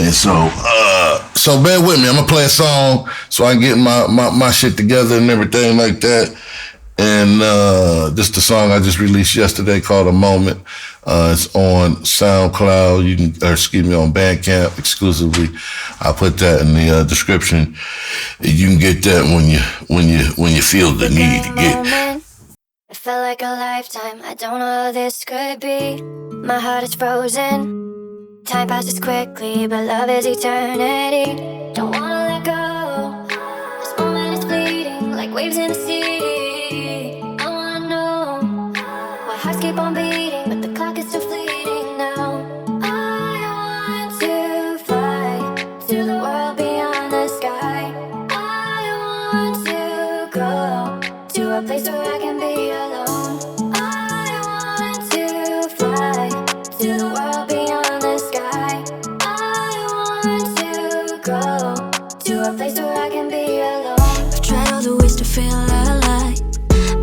And so bear with me. I'm gonna play a song so I can get my shit together and everything like that. And this is the song I just released yesterday called A Moment. It's on SoundCloud. On Bandcamp exclusively. I'll put that in the description. You can get that when you feel the need to get. It felt like a lifetime. I don't know how this could be. My heart is frozen. Time passes quickly, but love is eternity. Don't wanna let go. This moment is fleeting, like waves in the sea. I wanna know why hearts keep on beating, but the clock is still fleeting now. I want to fly to the world beyond the sky. I want to go to a place where I can be alone. I want to fly to the world beyond the sky. I want to go to a place where I can be alone. I've tried all the ways to feel alive,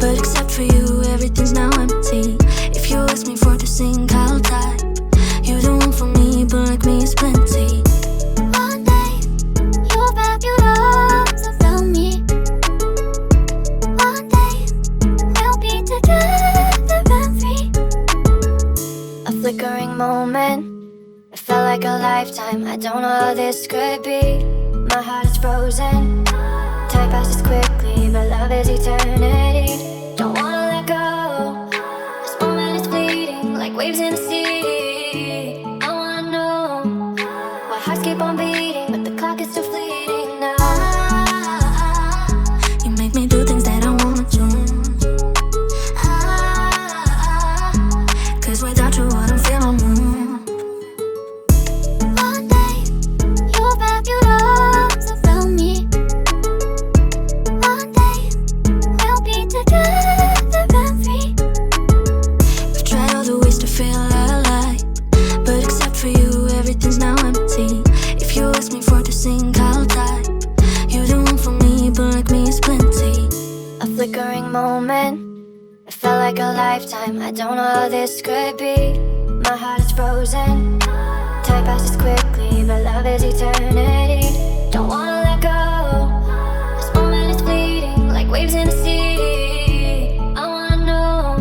but except for you, everything's now empty. If you ask me for to sing, I'll die. You're the one for me, but like me is plenty. One day, you'll wrap your arms around me. One day, we'll be together and free. A flickering moment. It felt like a lifetime. I don't know how this could be. My heart is frozen. Time passes quickly, but love is eternity. Don't wanna let go. This moment is fleeting, like waves in the sea. I wanna know why hearts keep on beating, but the clock is still fleeting now. You make me do things that I wanna do. Cause without you, I don't feel no more. One day, you'll wrap your arms around me. One day, we'll be together and free. I've tried all the ways to feel alive, but except for you, everything's now empty. If you ask me for to sing, I'll die. You're the one for me, but like me is plenty. A flickering moment. It felt like a lifetime. I don't know how this could be. My heart is frozen. Time passes quickly, but love is eternity. Don't wanna let go. This moment is fleeting, like waves in the sea. I wanna know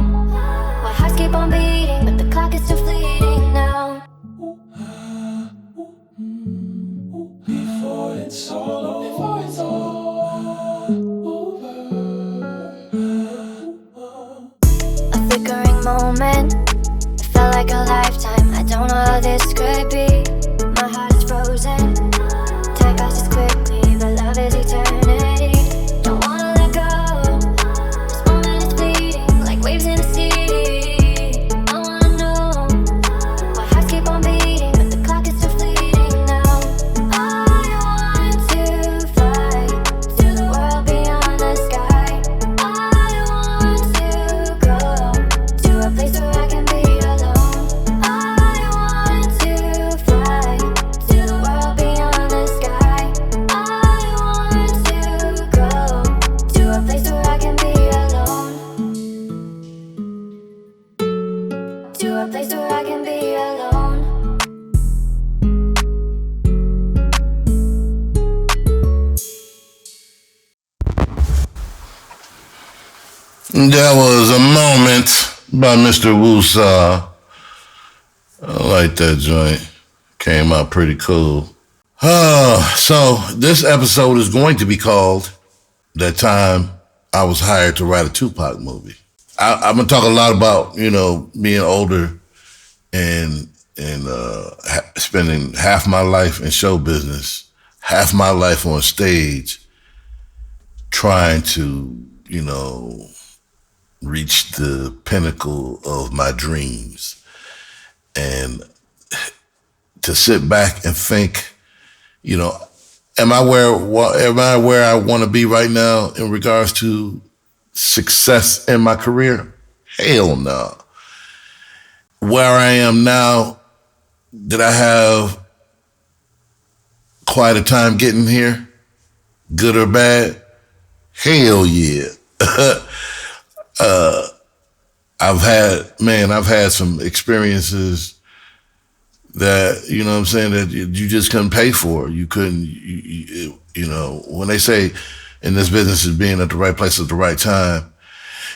why hearts keep on beating, but the clock is still fleeting now. Before it's all over. A flickering moment. It felt like a lifetime. I don't know how this could be. My heart is frozen. Time passes quickly, but love is eternity. Don't wanna let go. This moment is fleeting, like waves in the sea. I wanna know why hearts keep on beating, but the clock is still fleeting now. I want to fly to the world beyond the sky. I want to go to a place where I can be alone. I want to fly to the world beyond the sky. I want to go to a place where I can be alone. To a place where I can be alone. That was A Moment by Mr. Woosaa. I like that joint. Came out pretty cool. So this episode is going to be called That Time I Was Hired to Write a Tupac Movie. I'm going to talk a lot about, being older and spending half my life in show business, half my life on stage, trying to, reach the pinnacle of my dreams. And to sit back and think, am I where I want to be right now in regards to success in my career? Hell no. Where I am now, did I have quite a time getting here? Good or bad? Hell yeah. I've had some experiences that, you know what I'm saying, that you just couldn't pay for. You couldn't, you know, when they say in this business is being at the right place at the right time,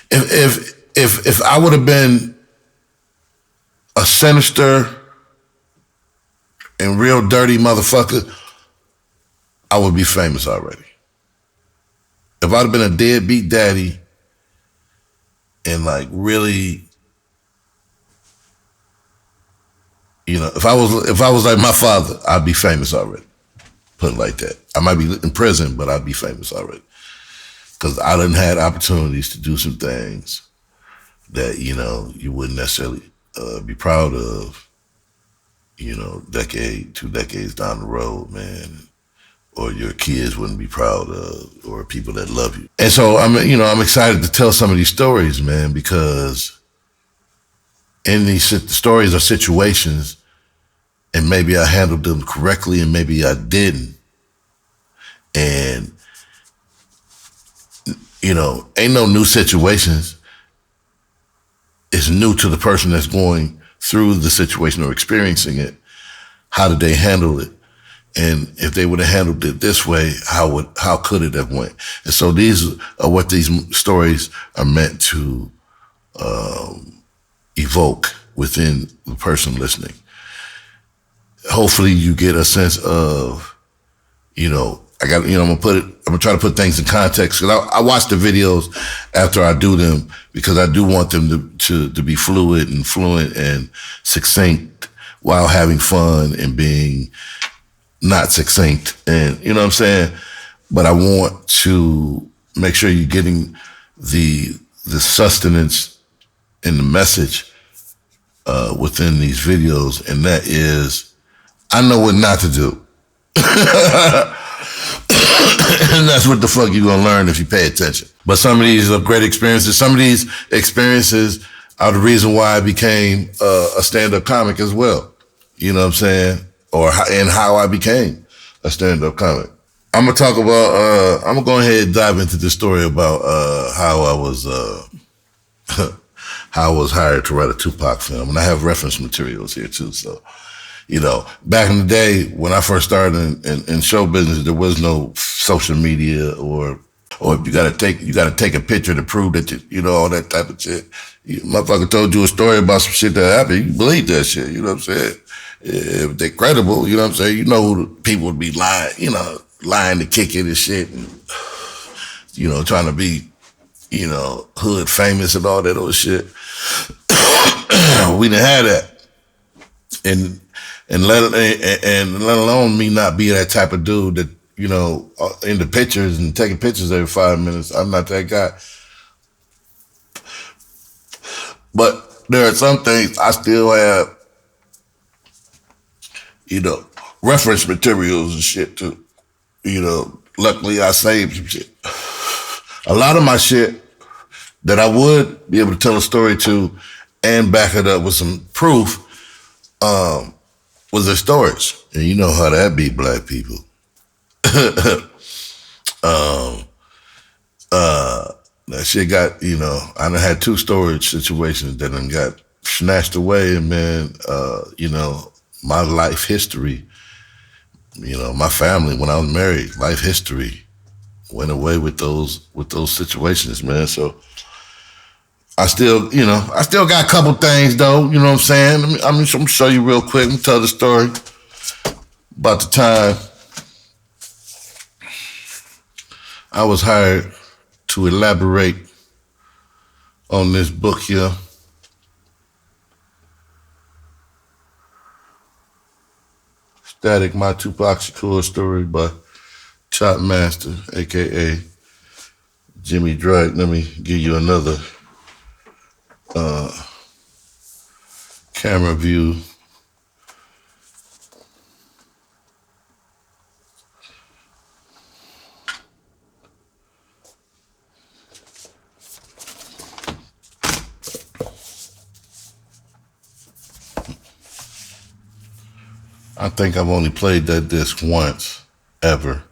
if I would have been a sinister and real dirty motherfucker, I would be famous already. If I'd have been a deadbeat daddy and like really, you know, if I was like my father, I'd be famous already. Put it like that. I might be in prison, but I'd be famous already. Because I done had opportunities to do some things that, you know, you wouldn't necessarily be proud of, you know, decade, 2 decades down the road, man. Or your kids wouldn't be proud of, or people that love you. And so I'm excited to tell some of these stories, man, because in these stories or situations, and maybe I handled them correctly and maybe I didn't. And, you know, ain't no new situations. It's new to the person that's going through the situation or experiencing it. How did they handle it? And if they would have handled it this way, how could it have went? And so these are what these stories are meant to evoke within the person listening. Hopefully you get a sense of, you know, I'm gonna try to put things in context, because I watch the videos after I do them, because I do want them to be fluid and fluent and succinct while having fun and being not succinct, and you know what I'm saying? But I want to make sure you're getting the sustenance and the message within these videos, and that is, I know what not to do. And that's what the fuck you're gonna learn if you pay attention. But some of these are great experiences. Some of these experiences are the reason why I became a stand-up comic as well. You know what I'm saying? And how I became a stand-up comic. I'm gonna talk about, I'm gonna go ahead and dive into this story about how I was how I was hired to write a Tupac film. And I have reference materials here too. So, you know, back in the day when I first started in show business, there was no social media or you gotta take a picture to prove that you know, all that type of shit. Motherfucker told you a story about some shit that happened, you believe that shit, you know what I'm saying? If they're credible, you know what I'm saying? You know who the people would be lying, you know, lying to kick it and shit, and, you know, trying to be, you know, hood famous and all that old shit. We didn't have that. And let alone me not be that type of dude that, you know, in the pictures and taking pictures every 5 minutes. I'm not that guy. But there are some things I still have, you know, reference materials and shit too. You know, luckily I saved some shit. A lot of my shit that I would be able to tell a story to and back it up with some proof was their storage. And you know how that be, black people. That shit got, you know, I done had 2 storage situations that done got snatched away, and man, you know, my life history, you know, my family, when I was married, life history went away with those situations, man. So I still got a couple things though, you know what I'm saying? I'm gonna show you real quick and tell the story about the time I was hired to elaborate on this book here. Static, My Tupac Shakur Story by Chop Master, aka Jimmy Drake. Let me give you another camera view. I think I've only played that disc once, ever.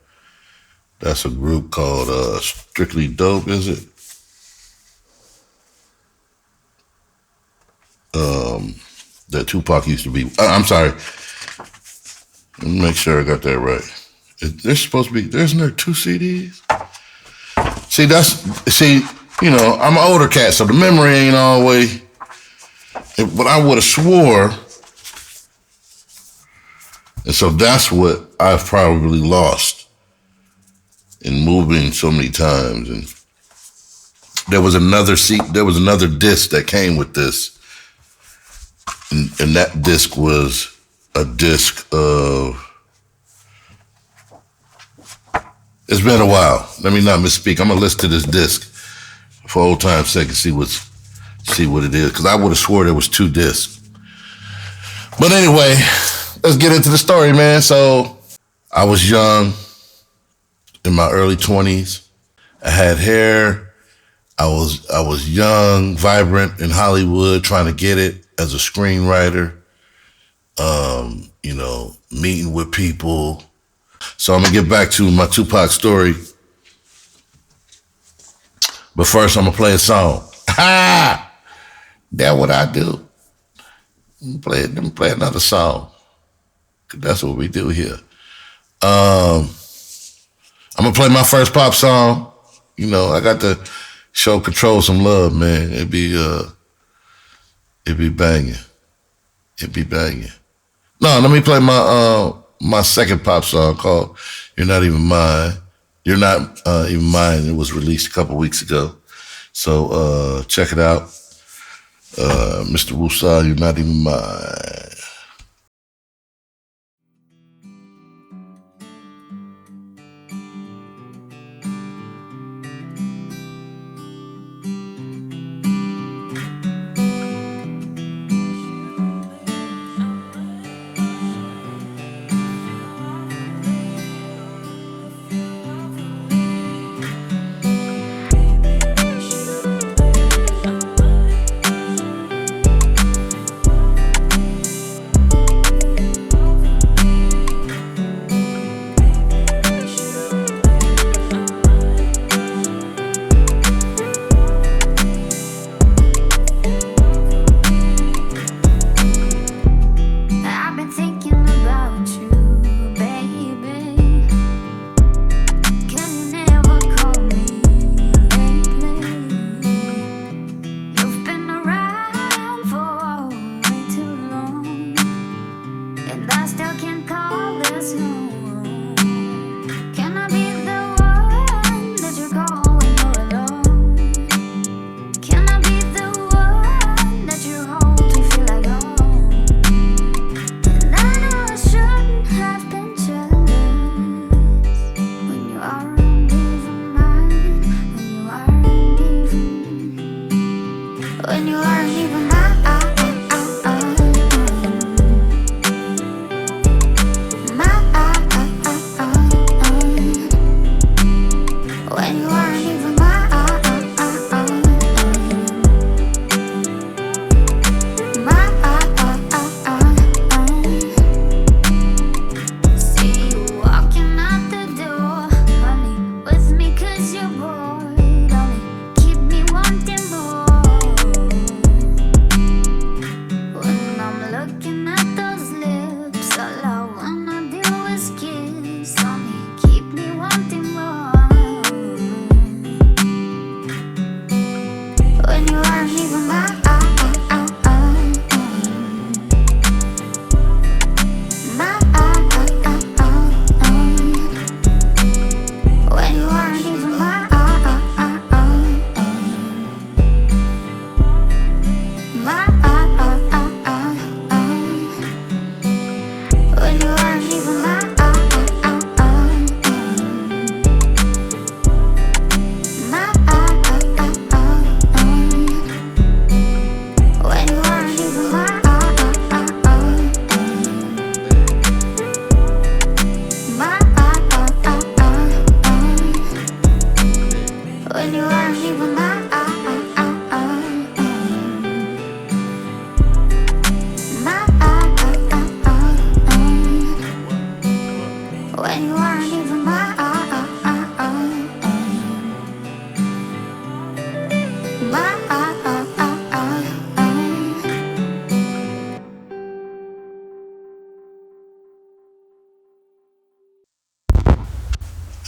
That's a group called Strictly Dope, is it? that Tupac used to be. I'm sorry. Let me make sure I got that right. There's supposed to be, isn't there 2 CDs? See, you know, I'm an older cat, so the memory ain't always, but I would have swore, and so that's what I've probably lost in moving so many times. And there was another disc that came with this, and that disc was a disc of, it's been a while. Let me not misspeak. I'm gonna listen to this disc for old time's sake and see what it is, because I would have swore there was 2 discs. But anyway, let's get into the story, man. So I was young, in my early 20s. I had hair. I was young, vibrant in Hollywood, trying to get it as a screenwriter. You know, meeting with people. So I'm gonna get back to my Tupac story. But first I'm gonna play a song. Ha! That's what I do. Let me play another song. 'Cause that's what we do here. I'm gonna play my first pop song. You know, I got to show Control some love, man. It'd be banging. It'd be banging. No, let me play my second pop song called "You're Not Even Mine." You're Not Even Mine. It was released a couple weeks ago. So check it out. Mr. Woosaa, You're Not Even Mine.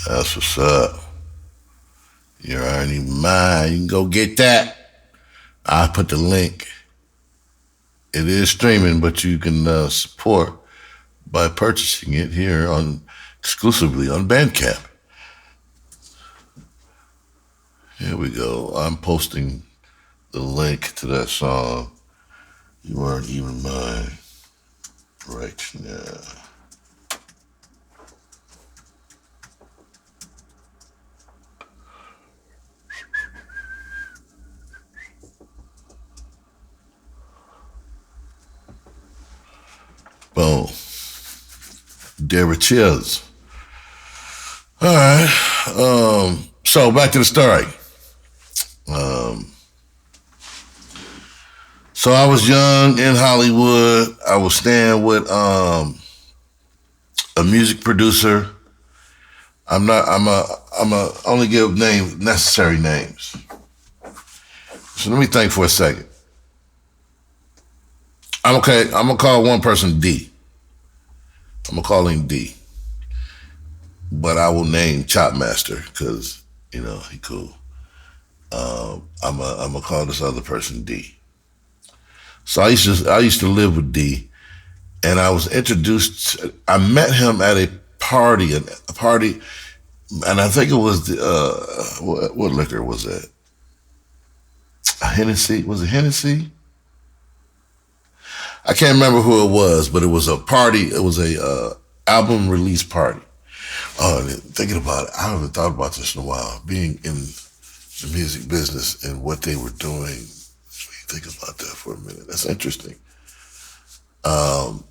That's what's up. You already mine. You can go get that. I put the link. It is streaming, but you can support by purchasing it here on exclusively on Bandcamp. Here we go. I'm posting the link to that song. You aren't even mine right now. Boom. There it is. All right. So back to the story. So I was young in Hollywood. I was staying with a music producer. I'm a only give names, necessary names. So let me think for a second. I'm okay. I'm gonna call one person D. I'm gonna call him D. But I will name Chopmaster because he cool. I'm gonna call this other person D. So I used to live with D, and I was introduced. I met him at a party, and I think it was what liquor was that? A Hennessy? Was it Hennessy? I can't remember who it was, but it was a party. It was a album release party. Thinking about it, I haven't thought about this in a while. Being in the music business and what they were doing. Think about that for a minute. That's interesting. I've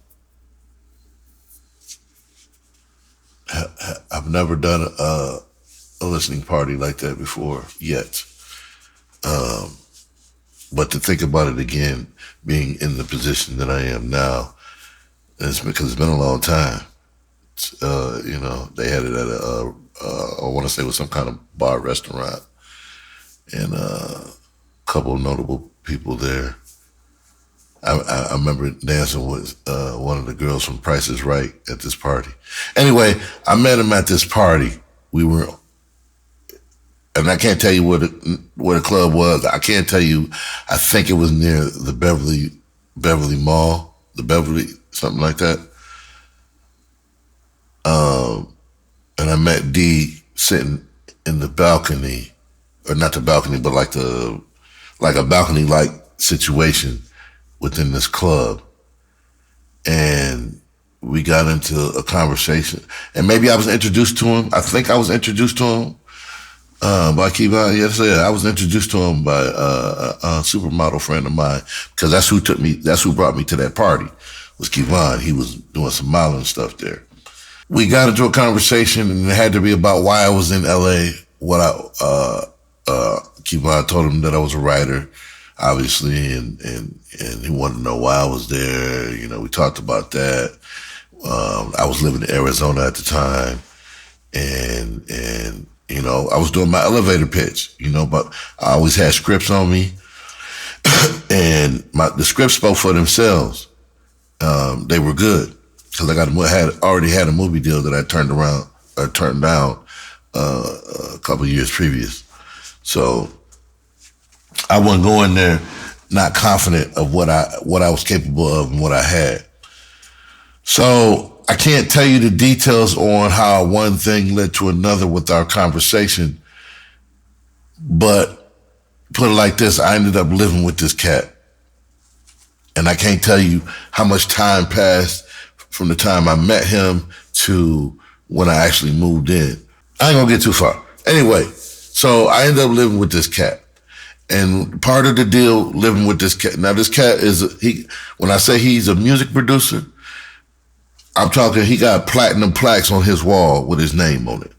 never done a listening party like that before yet. But to think about it again, being in the position that I am now, it's because it's been a long time. They had it at I want to say it was some kind of bar restaurant, and a couple of notable people there. I remember dancing with one of the girls from Price is Right at this party. Anyway, I met him at this party. We were, and I can't tell you where the club was. I can't tell you. I think it was near the Beverly Mall, the Beverly, something like that. And I met D sitting in the balcony, or not the balcony, but like a balcony-like situation within this club. And we got into a conversation. And maybe I was introduced to him. I think I was introduced to him by Kevon. Yes, I was introduced to him by a supermodel friend of mine, because that's who brought me to that party, was Kevon. He was doing some modeling stuff there. We got into a conversation, and it had to be about why I was in LA, Kevon told him that I was a writer, obviously, and he wanted to know why I was there. We talked about that. I was living in Arizona at the time, and I was doing my elevator pitch, but I always had scripts on me, and the scripts spoke for themselves. They were good because I already had a movie deal that I turned down a couple of years previous. So I wasn't going there not confident of what I was capable of and what I had. So I can't tell you the details on how one thing led to another with our conversation, but put it like this, I ended up living with this cat. And I can't tell you how much time passed from the time I met him to when I actually moved in. I ain't gonna get too far. Anyway, so I ended up living with this cat. And part of the deal living with this cat, now this cat when I say he's a music producer, I'm talking, he got platinum plaques on his wall with his name on it.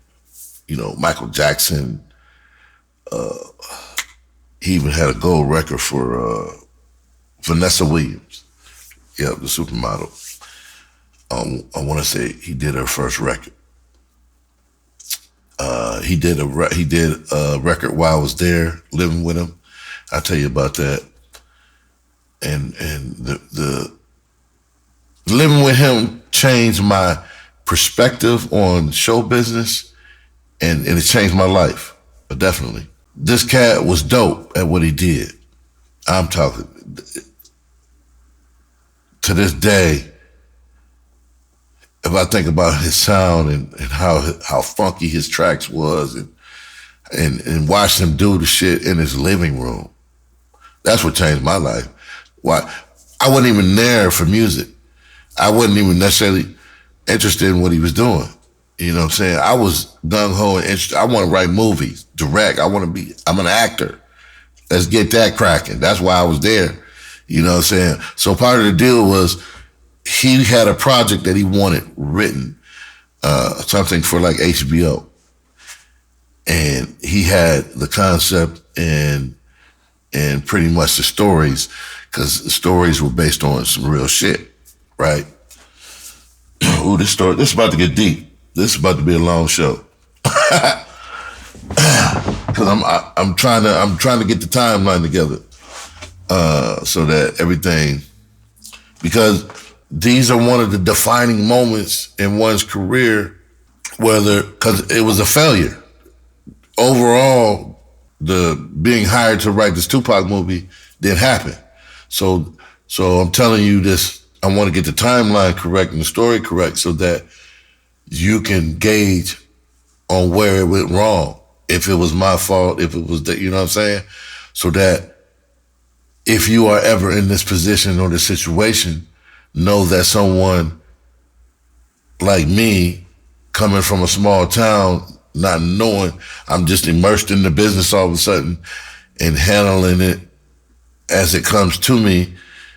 Michael Jackson. He even had a gold record for Vanessa Williams. Yeah, the supermodel. I want to say he did her first record. He did a record while I was there living with him. I'll tell you about that. And the living with him changed my perspective on show business and it changed my life, definitely. This cat was dope at what he did. I'm talking, to this day, if I think about his sound and how funky his tracks was and watch him do the shit in his living room, that's what changed my life. Why? I wasn't even there for music. I wasn't even necessarily interested in what he was doing. You know what I'm saying? I was gung-ho and interested. I want to write movies, direct. I'm an actor. Let's get that cracking. That's why I was there. You know what I'm saying? So part of the deal was he had a project that he wanted written, something for like HBO. And he had the concept and pretty much the stories, because the stories were based on some real shit, right? Ooh, this is about to get deep. This is about to be a long show. Because I'm trying to get the timeline together, so that everything, because these are one of the defining moments in one's career, because it was a failure. Overall, the being hired to write this Tupac movie didn't happen. So I'm telling you this, I want to get the timeline correct and the story correct so that you can gauge on where it went wrong. If it was my fault, if it was that, you know what I'm saying? So that if you are ever in this position or this situation, know that someone like me, coming from a small town, not knowing, I'm just immersed in the business all of a sudden and handling it as it comes to me,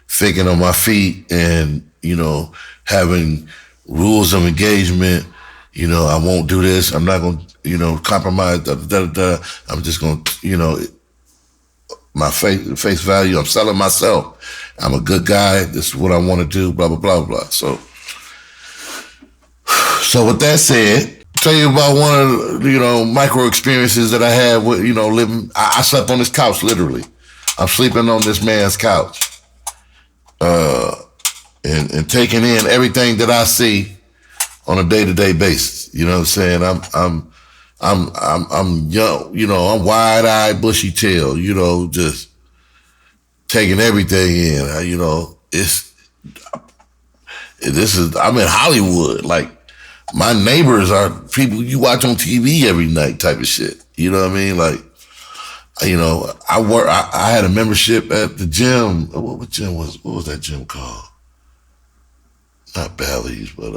thinking on my feet and, you know, having rules of engagement. You know, I won't do this. I'm not going to, you know, compromise. I'm just going to, you know, my face value. I'm selling myself. I'm a good guy. This is what I want to do, blah, blah, blah, blah. So with that said, tell you about one of the, you know, micro experiences that I had with, you know, living. I slept on this couch, literally. I'm sleeping on this man's couch, and taking in everything that I see on a day-to-day basis. You know what I'm saying? I'm young, you know, I'm wide-eyed, bushy-tailed, you know, just taking everything in. You know, I'm in Hollywood. Like, my neighbors are people you watch on TV every night type of shit. You know what I mean? Like, you know, I had a membership at the gym. What was that gym called? Not Bally's, but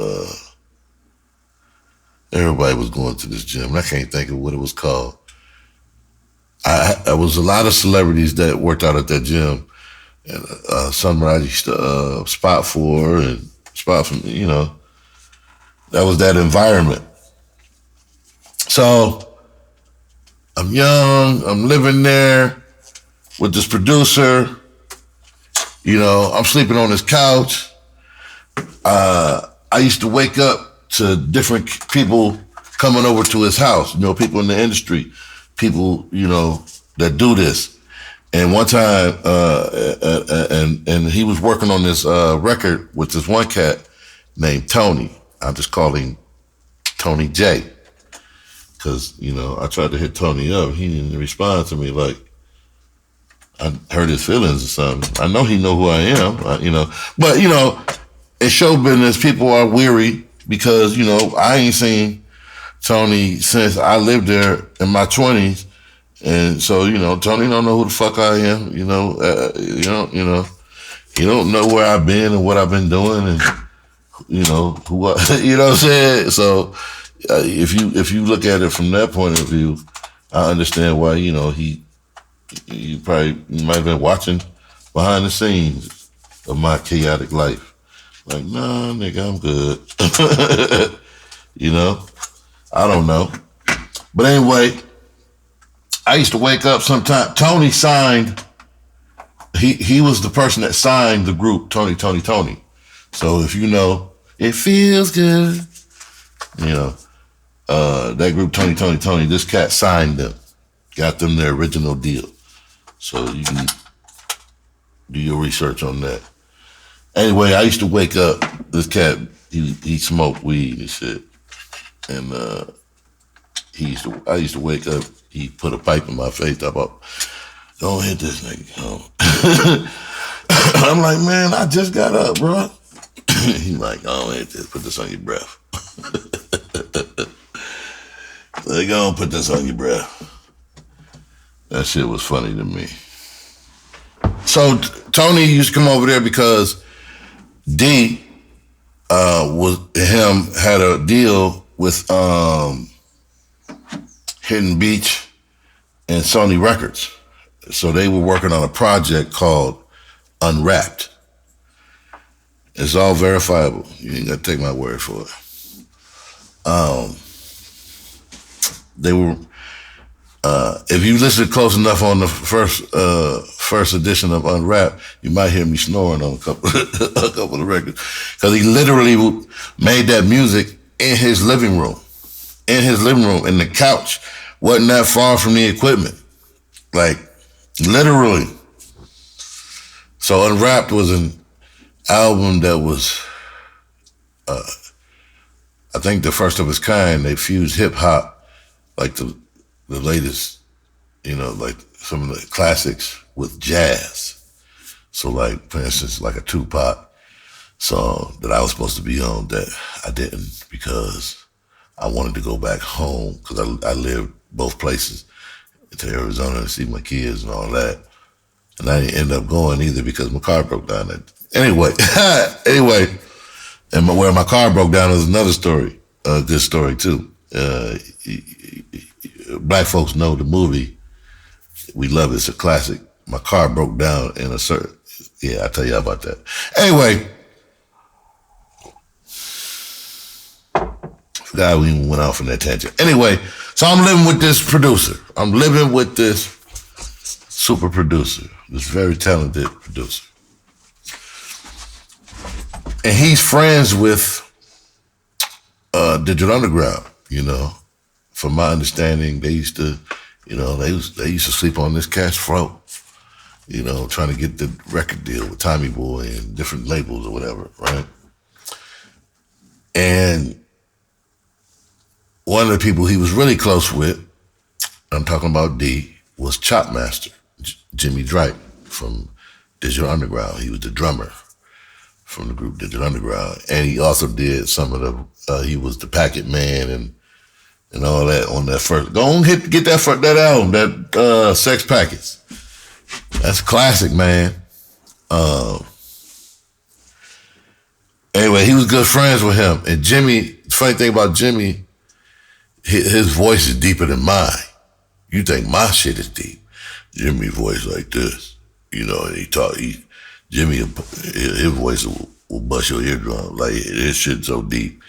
everybody was going to this gym. I can't think of what it was called. There was a lot of celebrities that worked out at that gym. And some I used to spot for and spot from, you know, that was that environment. So I'm young, I'm living there with this producer. You know, I'm sleeping on this couch. I used to wake up to different people coming over to his house, you know, people in the industry, people, you know, that do this. And one time, and he was working on this record with this one cat named Tony. I just call him Tony J. Because, you know, I tried to hit Tony up. He didn't respond to me. Like, I hurt his feelings or something. I know he know who I am, you know. But, you know, in show business, people are weary because, you know, I ain't seen Tony since I lived there in my 20s. And so, you know, Tony don't know who the fuck I am. You know, he don't know where I've been and what I've been doing and, you know, who you know what I'm saying? So if you look at it from that point of view, I understand why, you know, you might have been watching behind the scenes of my chaotic life. Like, nah, nigga, I'm good. You know? I don't know. But anyway, I used to wake up sometime. Tony signed, he was the person that signed the group, Tony. So if you know, it feels good. You know, that group, Tony, this cat signed them, got them their original deal. So you can do your research on that. Anyway, I used to wake up, this cat, he smoked weed and shit. And I used to wake up, he put a pipe in my face, talk about, don't hit this nigga. I'm like, man, I just got up, bro. He's like, oh, hit this, put this on your breath. They go put this on your breath. That shit was funny to me. So Tony used to come over there because D had a deal with Hidden Beach and Sony Records. So they were working on a project called Unwrapped. It's all verifiable. You ain't got to take my word for it. They were, if you listen close enough on the first edition of Unwrapped, you might hear me snoring on a couple of records. Because he literally made that music in his living room. In his living room, and the couch wasn't that far from the equipment. Like, literally. So Unwrapped was an album that was, I think the first of its kind. They fused hip hop, like the latest, like some of the classics with jazz. So like, for instance, like a Tupac song that I was supposed to be on that I didn't because I wanted to go back home because I lived both places to Arizona to see my kids and all that. And I didn't end up going either because my car broke down. Anyway, and where my car broke down is another story, a good story too. Black folks know the movie. We love it. It's a classic. My car broke down in a certain, I'll tell you about that. Anyway, forgot we even went off on that tangent. Anyway, so I'm living with this producer. I'm living with this super producer, this very talented producer. And he's friends with Digital Underground, From my understanding, they used to, they used to sleep on this cat's throat, trying to get the record deal with Tommy Boy and different labels or whatever, right? And one of the people he was really close with, I'm talking about D, was Chop Master, Jimmy Drake from Digital Underground. He was the drummer from the group Digital Underground. And he also did some of the, he was the Packet Man and all that on that first. Go on, get that album, that Sex Packets. That's a classic, man. Anyway, he was good friends with him. And Jimmy, the funny thing about Jimmy, his voice is deeper than mine. You think my shit is deep. Jimmy's voice like this, and Jimmy, his voice will bust your eardrum. Like, this shit so deep.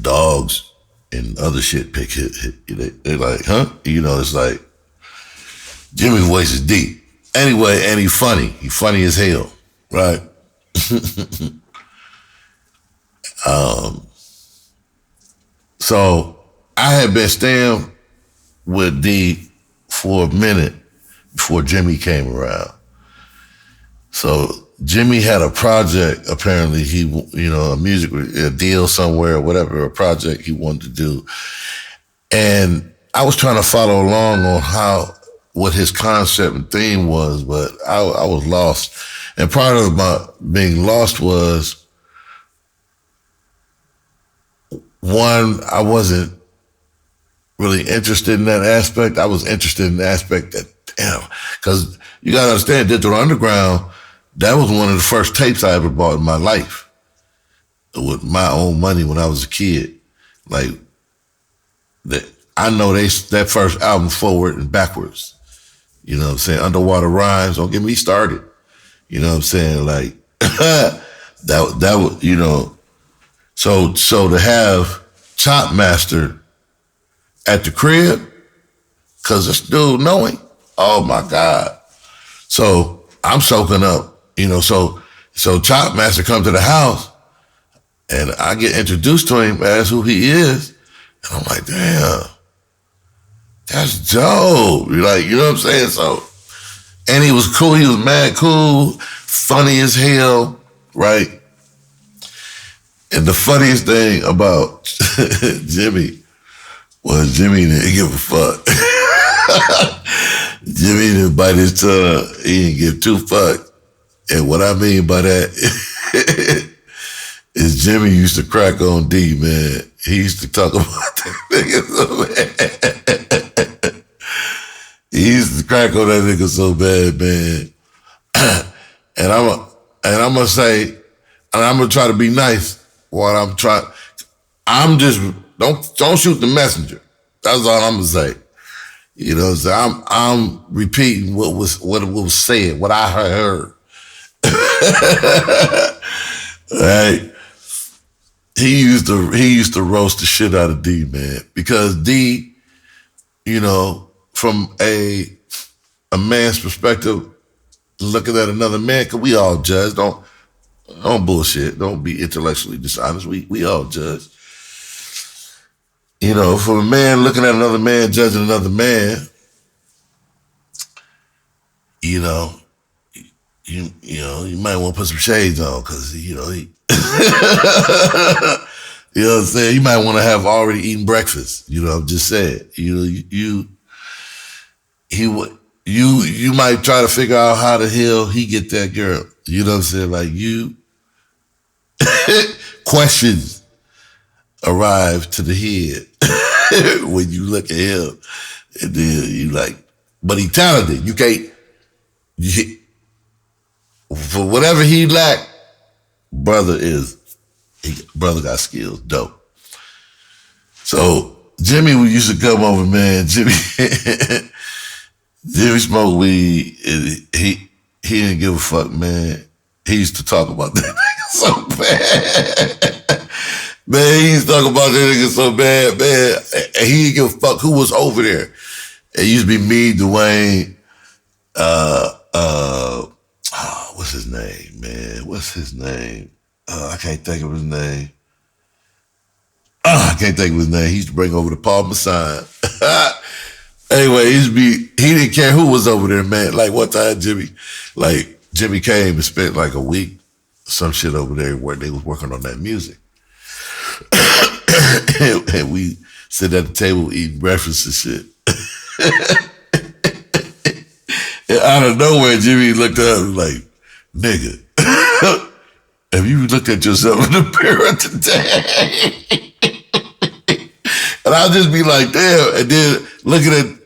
Dogs and other shit pick it. They're like, huh? It's like, Jimmy's voice is deep. Anyway, and he's funny. He's funny as hell, right? So I had been staying with D for a minute before Jimmy came around. So Jimmy had a project, apparently a music a deal somewhere or whatever, a project he wanted to do. And I was trying to follow along on what his concept and theme was, but I was lost. And part of my being lost was, one, I wasn't really interested in that aspect. I was interested in the aspect that, because you gotta understand, Digital Underground, that was one of the first tapes I ever bought in my life with my own money when I was a kid. Like, I know that first album forward and backwards. You know what I'm saying? Underwater Rhymes, don't get me started. You know what I'm saying? Like, that was, so to have Chop Master at the crib, cause this dude knowing, oh my God. So I'm soaking up, so Chop Master comes to the house and I get introduced to him as who he is. And I'm like, damn, that's dope. Like, you know what I'm saying? So, and he was cool. He was mad cool, funny as hell, right? And the funniest thing about Jimmy Well, Jimmy didn't give a fuck. Jimmy didn't bite his tongue. He didn't give two fucks. And what I mean by that is Jimmy used to crack on D, man. He used to talk about that nigga so bad. He used to crack on that nigga so bad, man. And I'm gonna say, and I'm gonna try to be nice while I'm trying. I'm just don't shoot the messenger. That's all I'm gonna say. You know, so I'm repeating what was said, what I heard. Right? He used to roast the shit out of D, man, because D, you know, from a man's perspective, looking at another man, because we all judge. Don't bullshit. Don't be intellectually dishonest. We all judge. You know, from a man looking at another man, judging another man, you know, you might want to put some shades on, because you know he. You know what I'm saying? You might want to have already eaten breakfast. You know, I'm just saying. You know, you might try to figure out how the hell he get that girl. You know what I'm saying? Like you, questions arrive to the head when you look at him, and then you like, but he talented. You can't, for whatever he lack, brother got skills, dope. So Jimmy used to come over, man. Jimmy smoked weed. And he didn't give a fuck, man. He used to talk about that nigga so bad. Man, he used to talk about that nigga so bad, man. And he didn't give a fuck who was over there. It used to be me, Dwayne, what's his name, man? What's his name? I can't think of his name. He used to bring over the Paul Masson. Anyway, he didn't care who was over there, man. Like one time Jimmy came and spent like a week, some shit over there where they was working on that music. And we sit at the table eating breakfast and shit. And out of nowhere, Jimmy looked up and was like, nigga, have you looked at yourself in the mirror today? And I'll just be like, damn. And then looking at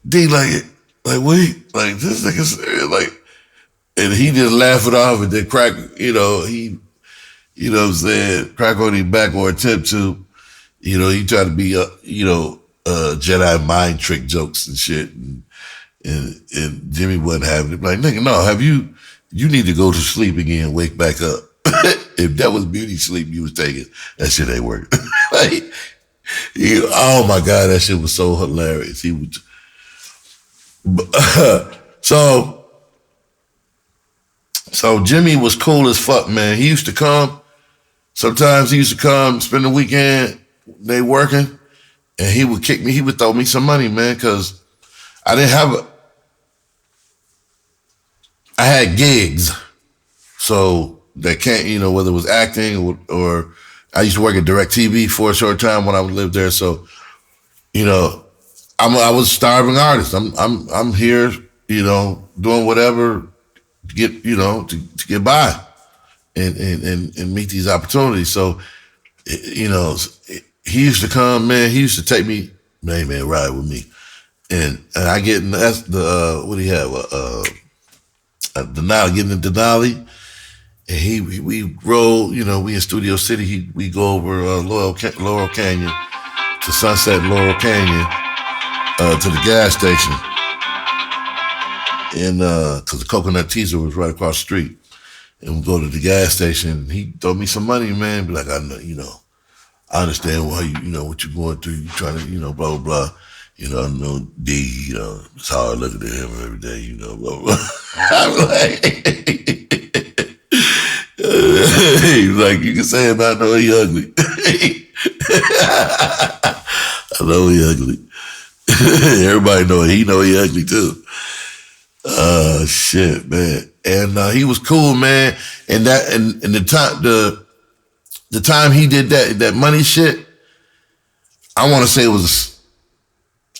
D like wait, like this nigga's like, and he just laugh it off and then crack, you know what I'm saying, crack on his back or attempt to, you know, he tried to be, Jedi mind trick jokes and shit. And Jimmy wasn't having it. Like, nigga, no, you need to go to sleep again, wake back up. If that was beauty sleep you was taking, that shit ain't working. Like, oh my God, that shit was so hilarious. He was, so Jimmy was cool as fuck, man. He used to come, sometimes he used to come, spend the weekend, they working, and he would kick me, he would throw me some money, man, because I didn't have I had gigs. So that can't, you know, whether it was acting or I used to work at DirecTV for a short time when I lived there. So, you know, I was a starving artist. I'm here, you know, doing whatever to get, you know, to get by and meet these opportunities. So, you know, he used to come, man. He used to take me, man, ride with me, and I get in, that's the what do you have? Denali, getting in Denali. And we roll, you know, we in Studio City. We go over Laurel Canyon to Sunset Laurel Canyon to the gas station, and because the Coconut Teaser was right across the street, and we go to the gas station. And he throw me some money, man. Be like, I know, you know, I understand why you know what you're going through. You trying to, you know, blah blah blah. You know, I know D. You know, it's hard looking at him every day. You know, blah blah. I'm like. He's like, you can say him, I know he ugly. I know he ugly. Everybody know it. He know he ugly too. Shit, man. And he was cool, man. And the time he did that money shit, I want to say it was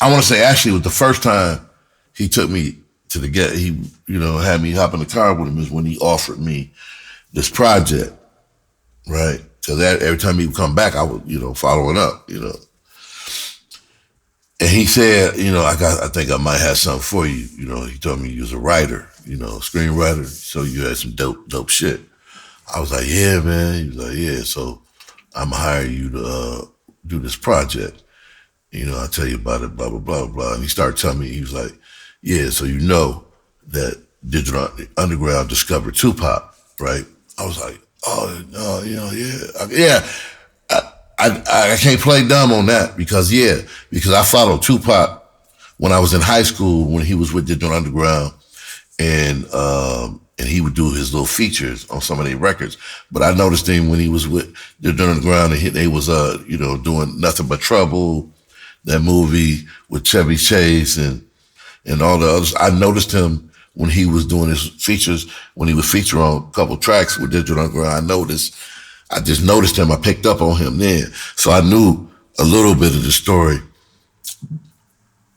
I want to say actually it was the first time he took me to the get. He, had me hop in the car with him is when he offered me this project, right? Because every time he would come back, I would, following up, And he said, I think I might have something for you. He told me you was a writer, screenwriter, so you had some dope shit. I was like, yeah, man. He was like, yeah, so I'm gonna hire you to do this project. I'll tell you about it, blah, blah, blah, blah. And he started telling me, he was like, yeah, so that Digital Underground discovered Tupac, right? I was like, oh, no, yeah. I can't play dumb on that because I followed Tupac when I was in high school when he was with Digital Underground, and he would do his little features on some of their records. But I noticed him when he was with Digital Underground and they was doing Nothing But Trouble, that movie with Chevy Chase and all the others. I noticed him when he was doing his features, when he would feature on a couple tracks with Digital Underground. I just noticed him. I picked up on him then. So I knew a little bit of the story.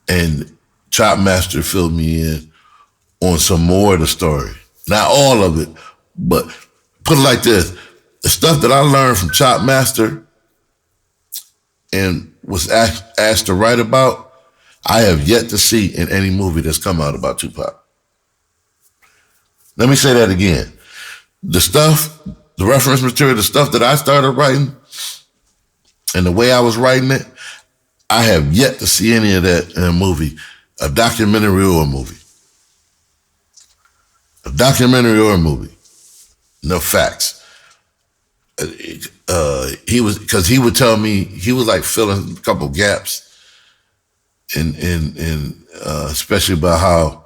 And Chop Master filled me in on some more of the story. Not all of it, but put it like this. The stuff that I learned from Chop Master and was asked to write about, I have yet to see in any movie that's come out about Tupac. Let me say that again. The reference material, the stuff that I started writing and the way I was writing it, I have yet to see any of that in a movie, a documentary or a movie. A documentary or a movie. No facts. Because he would tell me, he was like filling a couple gaps in especially about how,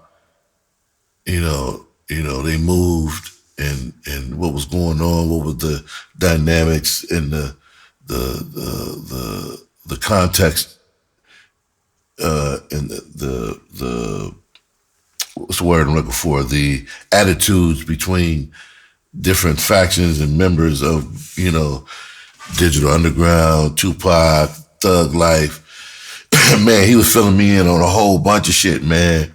they moved and what was going on, what was the dynamics and the context and the what's the word I'm looking for? The attitudes between different factions and members of, Digital Underground, Tupac, Thug Life. Man, he was filling me in on a whole bunch of shit, man,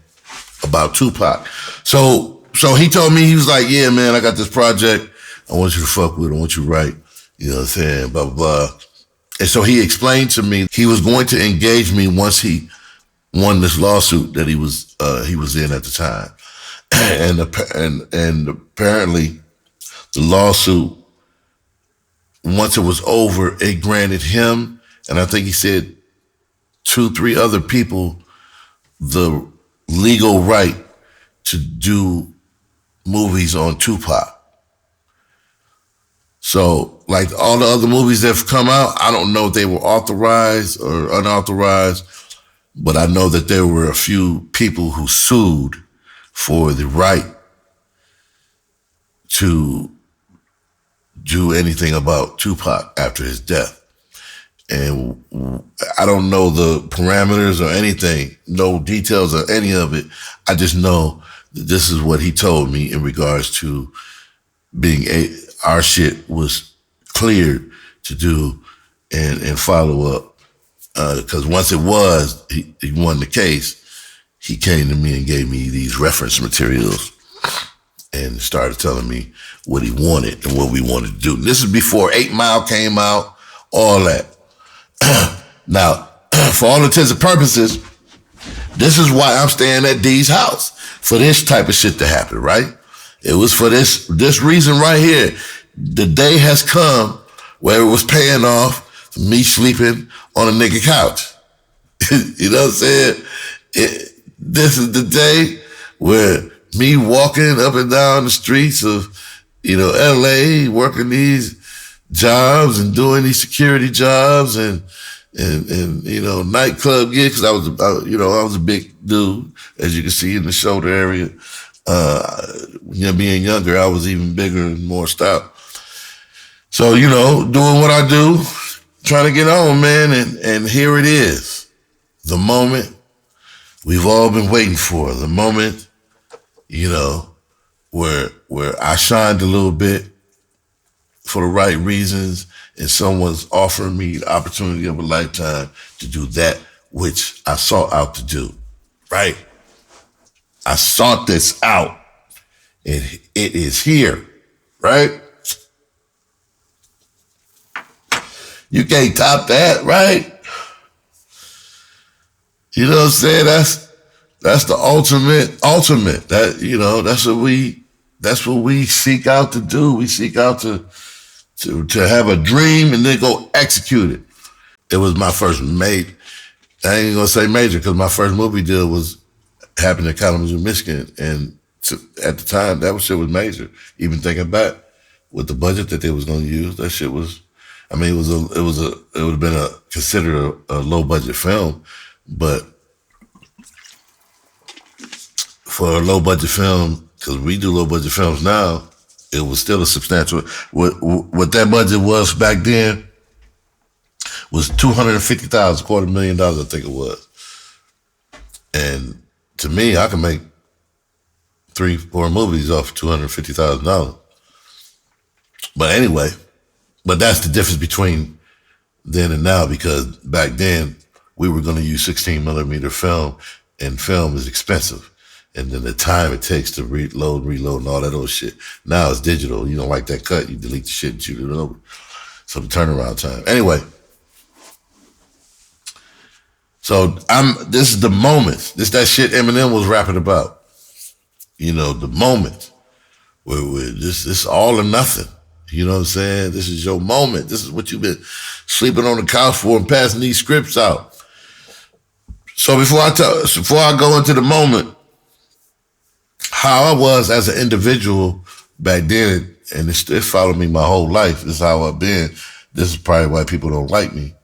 about Tupac. So he told me, he was like, yeah, man, I got this project. I want you to fuck with it. I want you to write, you know what I'm saying, blah, blah, blah. And so he explained to me he was going to engage me once he won this lawsuit that he was in at the time. And apparently the lawsuit, once it was over, it granted him, and I think he said 2-3 other people, the legal right to do movies on Tupac. So, like all the other movies that have come out, I don't know if they were authorized or unauthorized, but I know that there were a few people who sued for the right to do anything about Tupac after his death. And I don't know the parameters or anything, no details of any of it. I just know that this is what he told me in regards to being our shit was cleared to do and follow up. Because once it was, he won the case, he came to me and gave me these reference materials and started telling me what he wanted and what we wanted to do. This is before 8 Mile came out, all that. Now, for all intents and purposes, this is why I'm staying at D's house, for this type of shit to happen, right? It was for this reason right here. The day has come where it was paying off me sleeping on a nigga couch. You know what I'm saying? This is the day where me walking up and down the streets of, LA, working these jobs and doing these security jobs and nightclub gigs, because I was a big dude, as you can see in the shoulder area. Being younger, I was even bigger and more stout. So, doing what I do, trying to get on, man, and here it is. The moment we've all been waiting for, the moment, where I shined a little bit for the right reasons, and someone's offering me the opportunity of a lifetime to do that which I sought out to do, right? I sought this out. It is here, right? You can't top that, right? You know what I'm saying? That's the ultimate. That, you know, that's what we seek out to do. We seek out to have a dream and then go execute it. It was my first I ain't gonna say major because my first movie deal happened in Kalamazoo, Michigan, and at the time that shit was major. Even thinking back with the budget that they was gonna use, that shit was. I mean, it would have been considered a low budget film, but for a low budget film, because we do low budget films now, it was still a substantial. What that budget was back then was $250,000, $250,000, I think it was. And to me, I can make 3-4 movies off $250,000. But anyway, that's the difference between then and now, because back then we were going to use 16 millimeter film, and film is expensive. And then the time it takes to reload, and all that old shit. Now it's digital. You don't like that cut, you delete the shit and shoot it over. So the turnaround time. Anyway, so this is the moment. This that shit Eminem was rapping about. You know, the moment where this is all or nothing. You know what I'm saying? This is your moment. This is what you've been sleeping on the couch for and passing these scripts out. So before I go into the moment, how I was as an individual back then, and it followed me my whole life. This is how I've been. This is probably why people don't like me,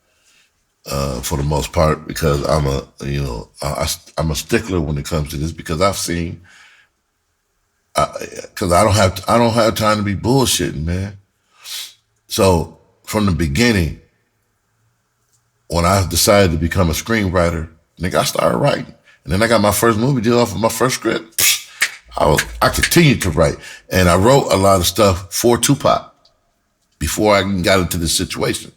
for the most part, because I'm a stickler when it comes to this, because I've seen, because I don't have time to be bullshitting, man. So from the beginning, when I decided to become a screenwriter, nigga, I started writing, and then I got my first movie deal off of my first script. I continued to write, and I wrote a lot of stuff for Tupac before I even got into this situation.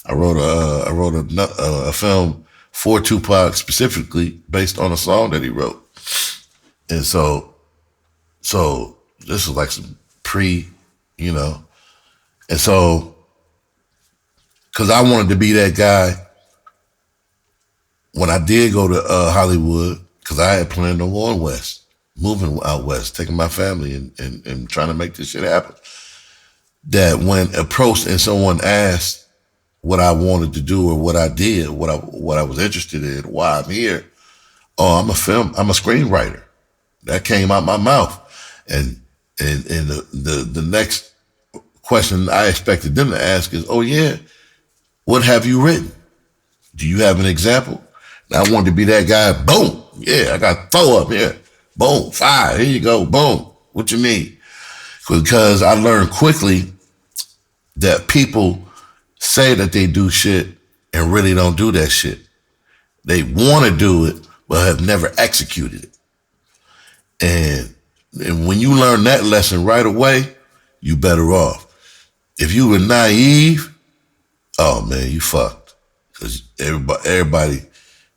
I wrote a film for Tupac specifically based on a song that he wrote, and so this was like some you know, and so because I wanted to be that guy when I did go to Hollywood, because I had planned on going west. Moving out west, taking my family and trying to make this shit happen. That when approached and someone asked what I wanted to do or what I did, what I was interested in, why I'm here, I'm a screenwriter. That came out my mouth. And the next question I expected them to ask is, oh yeah, what have you written? Do you have an example? And I wanted to be that guy, boom, yeah, I got 4 up here. Boom, 5, here you go, boom. What you mean? Because I learned quickly that people say that they do shit and really don't do that shit. They want to do it, but have never executed it. And when you learn that lesson right away, you better off. If you were naive, oh man, you fucked. Because everybody,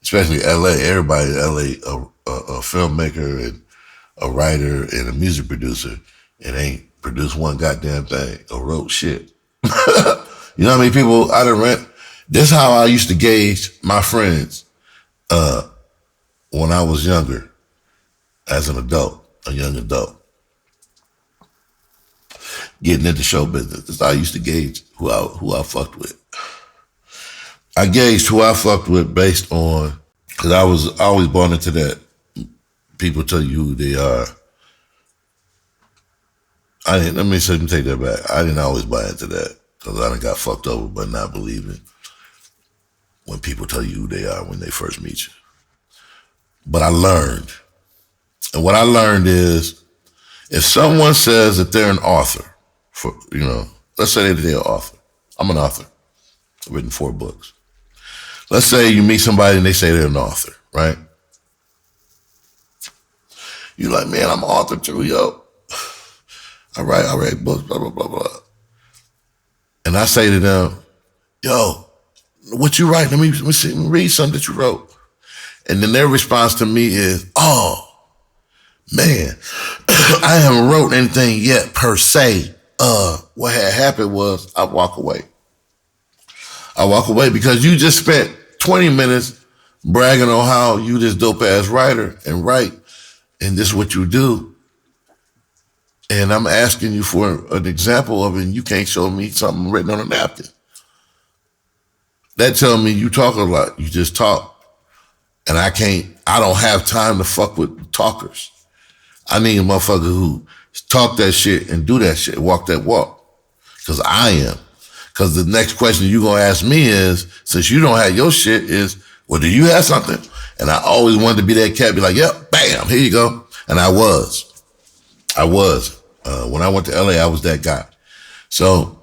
especially LA, everybody in LA, a filmmaker and a writer and a music producer, and ain't produced one goddamn thing or wrote shit. You know how many people I done rent? This is how I used to gauge my friends when I was younger, as an adult, a young adult, getting into show business. This is how I used to gauge who I fucked with. I gauged who I fucked with based on, because I was always born into that. People tell you who they are. Let me take that back. I didn't always buy into that, because I done got fucked over by not believing when people tell you who they are when they first meet you. But I learned. And what I learned is, if someone says that they're an author, let's say that they're an author. I'm an author. I've written 4 books. Let's say you meet somebody and they say they're an author, right? You're like, man, I'm an author too, yo. I write books, blah, blah, blah, blah. And I say to them, yo, what you write? Let me see, let me read something that you wrote. And then their response to me is, oh, man, I haven't wrote anything yet per se. What had happened was I walk away. I walk away because you just spent 20 minutes bragging on how you this dope ass writer and write, and this is what you do. And I'm asking you for an example of it, and you can't show me something written on a napkin. That tells me you talk a lot. You just talk. And I don't have time to fuck with talkers. I need a motherfucker who talk that shit and do that shit, walk that walk. Because I am. Because the next question you going to ask me is, since you don't have your shit, is, well, do you have something? And I always wanted to be that cat, be like, yep, bam, here you go. And I was. When I went to LA, I was that guy. So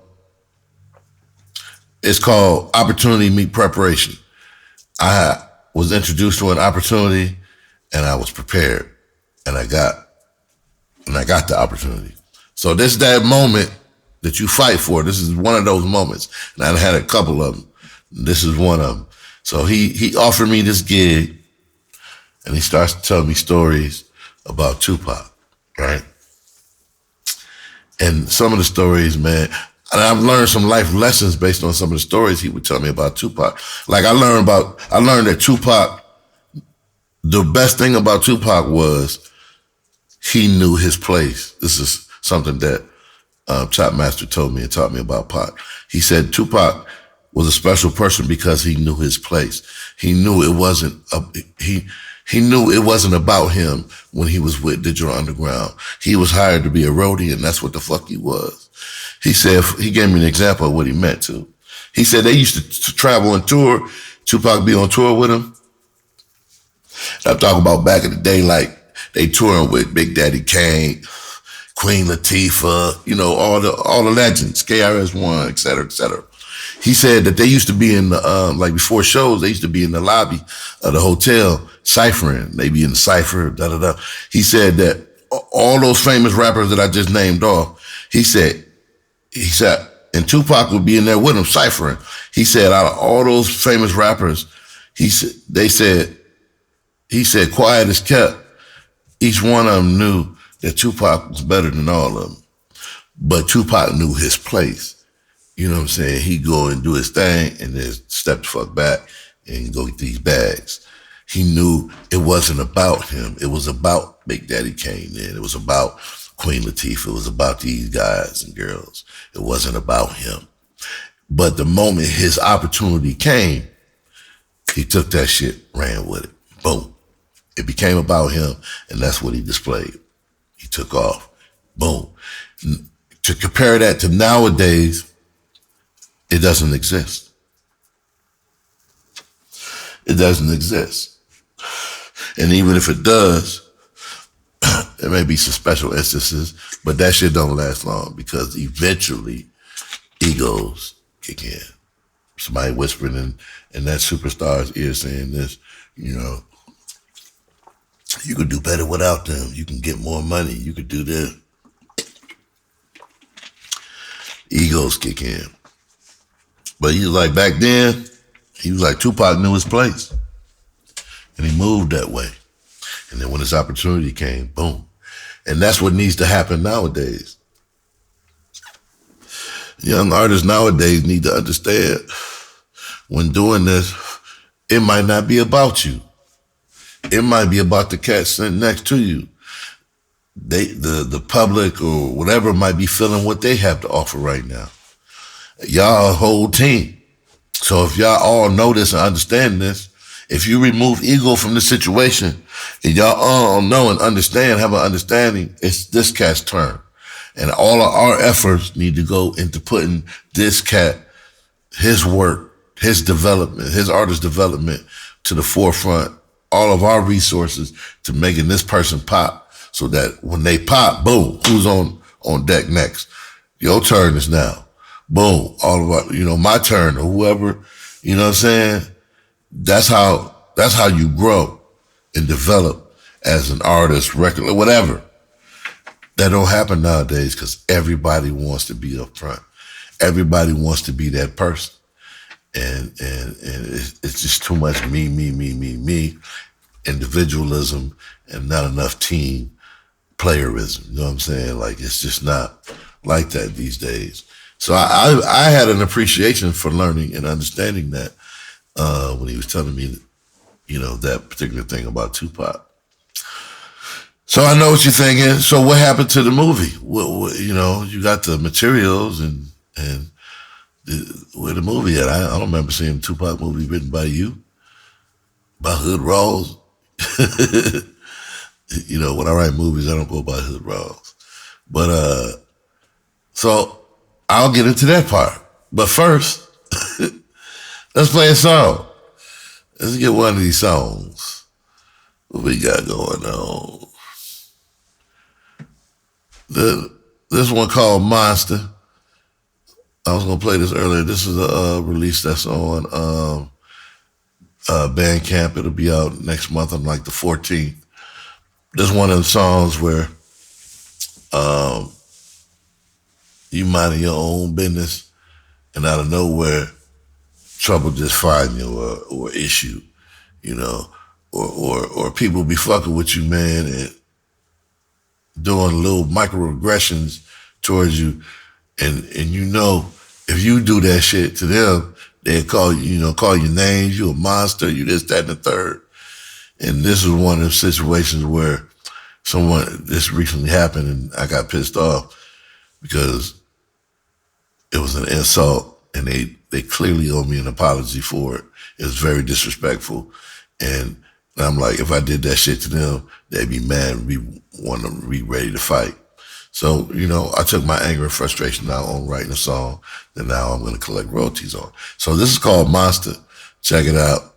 it's called opportunity meet preparation. I was introduced to an opportunity and I was prepared and I got the opportunity. So this is that moment that you fight for. This is one of those moments. And I had a couple of them. This is one of them. So he offered me this gig and he starts to tell me stories about Tupac, right? And some of the stories, man, and I've learned some life lessons based on some of the stories he would tell me about Tupac. Like I learned that Tupac, the best thing about Tupac was he knew his place. This is something that Chop Master told me and taught me about Pac. He said Tupac was a special person because he knew his place. He knew it wasn't he knew it wasn't about him when he was with Digital Underground. He was hired to be a roadie, and that's what the fuck he was. He said, he gave me an example of what he meant to. He said they used to travel and tour. Tupac be on tour with him. And I'm talking about back in the day, like they touring with Big Daddy Kane, Queen Latifah, you know, all the legends, KRS-One, et cetera, et cetera. He said that they used to be in the, like before shows, they used to be in the lobby of the hotel ciphering. They be in the cipher, da-da-da. He said that all those famous rappers that I just named off, he said, and Tupac would be in there with him ciphering. He said, out of all those famous rappers, he said, quiet as kept. Each one of them knew that Tupac was better than all of them. But Tupac knew his place. You know what I'm saying? He'd go and do his thing and then step the fuck back and go get these bags. He knew it wasn't about him. It was about Big Daddy Kane then. It was about Queen Latifah. It was about these guys and girls. It wasn't about him. But the moment his opportunity came, he took that shit, ran with it. Boom. It became about him, and that's what he displayed. He took off. Boom. To compare that to nowadays, it doesn't exist. It doesn't exist. And even if it does, there may be some special instances, but that shit don't last long because eventually egos kick in. Somebody whispering in that superstar's ear saying this, you know, you could do better without them. You can get more money. You could do this. Egos kick in. But he was like, back then, he was like, Tupac knew his place. And he moved that way. And then when his opportunity came, boom. And that's what needs to happen nowadays. Young artists nowadays need to understand when doing this, it might not be about you. It might be about the cat sitting next to you. The public or whatever might be feeling what they have to offer right now. Y'all a whole team. So if y'all all know this and understand this, if you remove ego from the situation and y'all all know and understand, have an understanding, it's this cat's turn. And all of our efforts need to go into putting this cat, his work, his development, his artist development to the forefront. All of our resources to making this person pop so that when they pop, boom, who's on deck next? Your turn is now. Boom, all of our, you know, my turn or whoever, you know what I'm saying? That's how you grow and develop as an artist, record, whatever. That don't happen nowadays because everybody wants to be up front. Everybody wants to be that person. And it's just too much me. individualism and not enough team playerism. You know what I'm saying? Like, it's just not like that these days. So I had an appreciation for learning and understanding that when he was telling me, you know, that particular thing about Tupac. So I know what you're thinking. So what happened to the movie? You know, you got the materials and where the movie at? I don't remember seeing a Tupac movie written by you, by Hood Rawlz. You know, when I write movies, I don't go by Hood Rawlz. But so I'll get into that part. But first, let's play a song. Let's get one of these songs. What we got going on? This one called Monster. I was gonna play this earlier. This is a release that's on Bandcamp. It'll be out next month on like the 14th. This is one of the songs where you minding your own business, and out of nowhere, trouble just find you or issue, you know, or people be fucking with you, man, and doing little microaggressions towards you, and you know, if you do that shit to them, they'll call you names, you a monster, you this, that, and the third. And this is one of the situations where this recently happened, and I got pissed off because it was an insult, and they clearly owe me an apology for it. It was very disrespectful, and I'm like, if I did that shit to them, they'd be mad and want to be ready to fight. So, you know, I took my anger and frustration out on writing a song that now I'm going to collect royalties on. So this is called Monster. Check it out.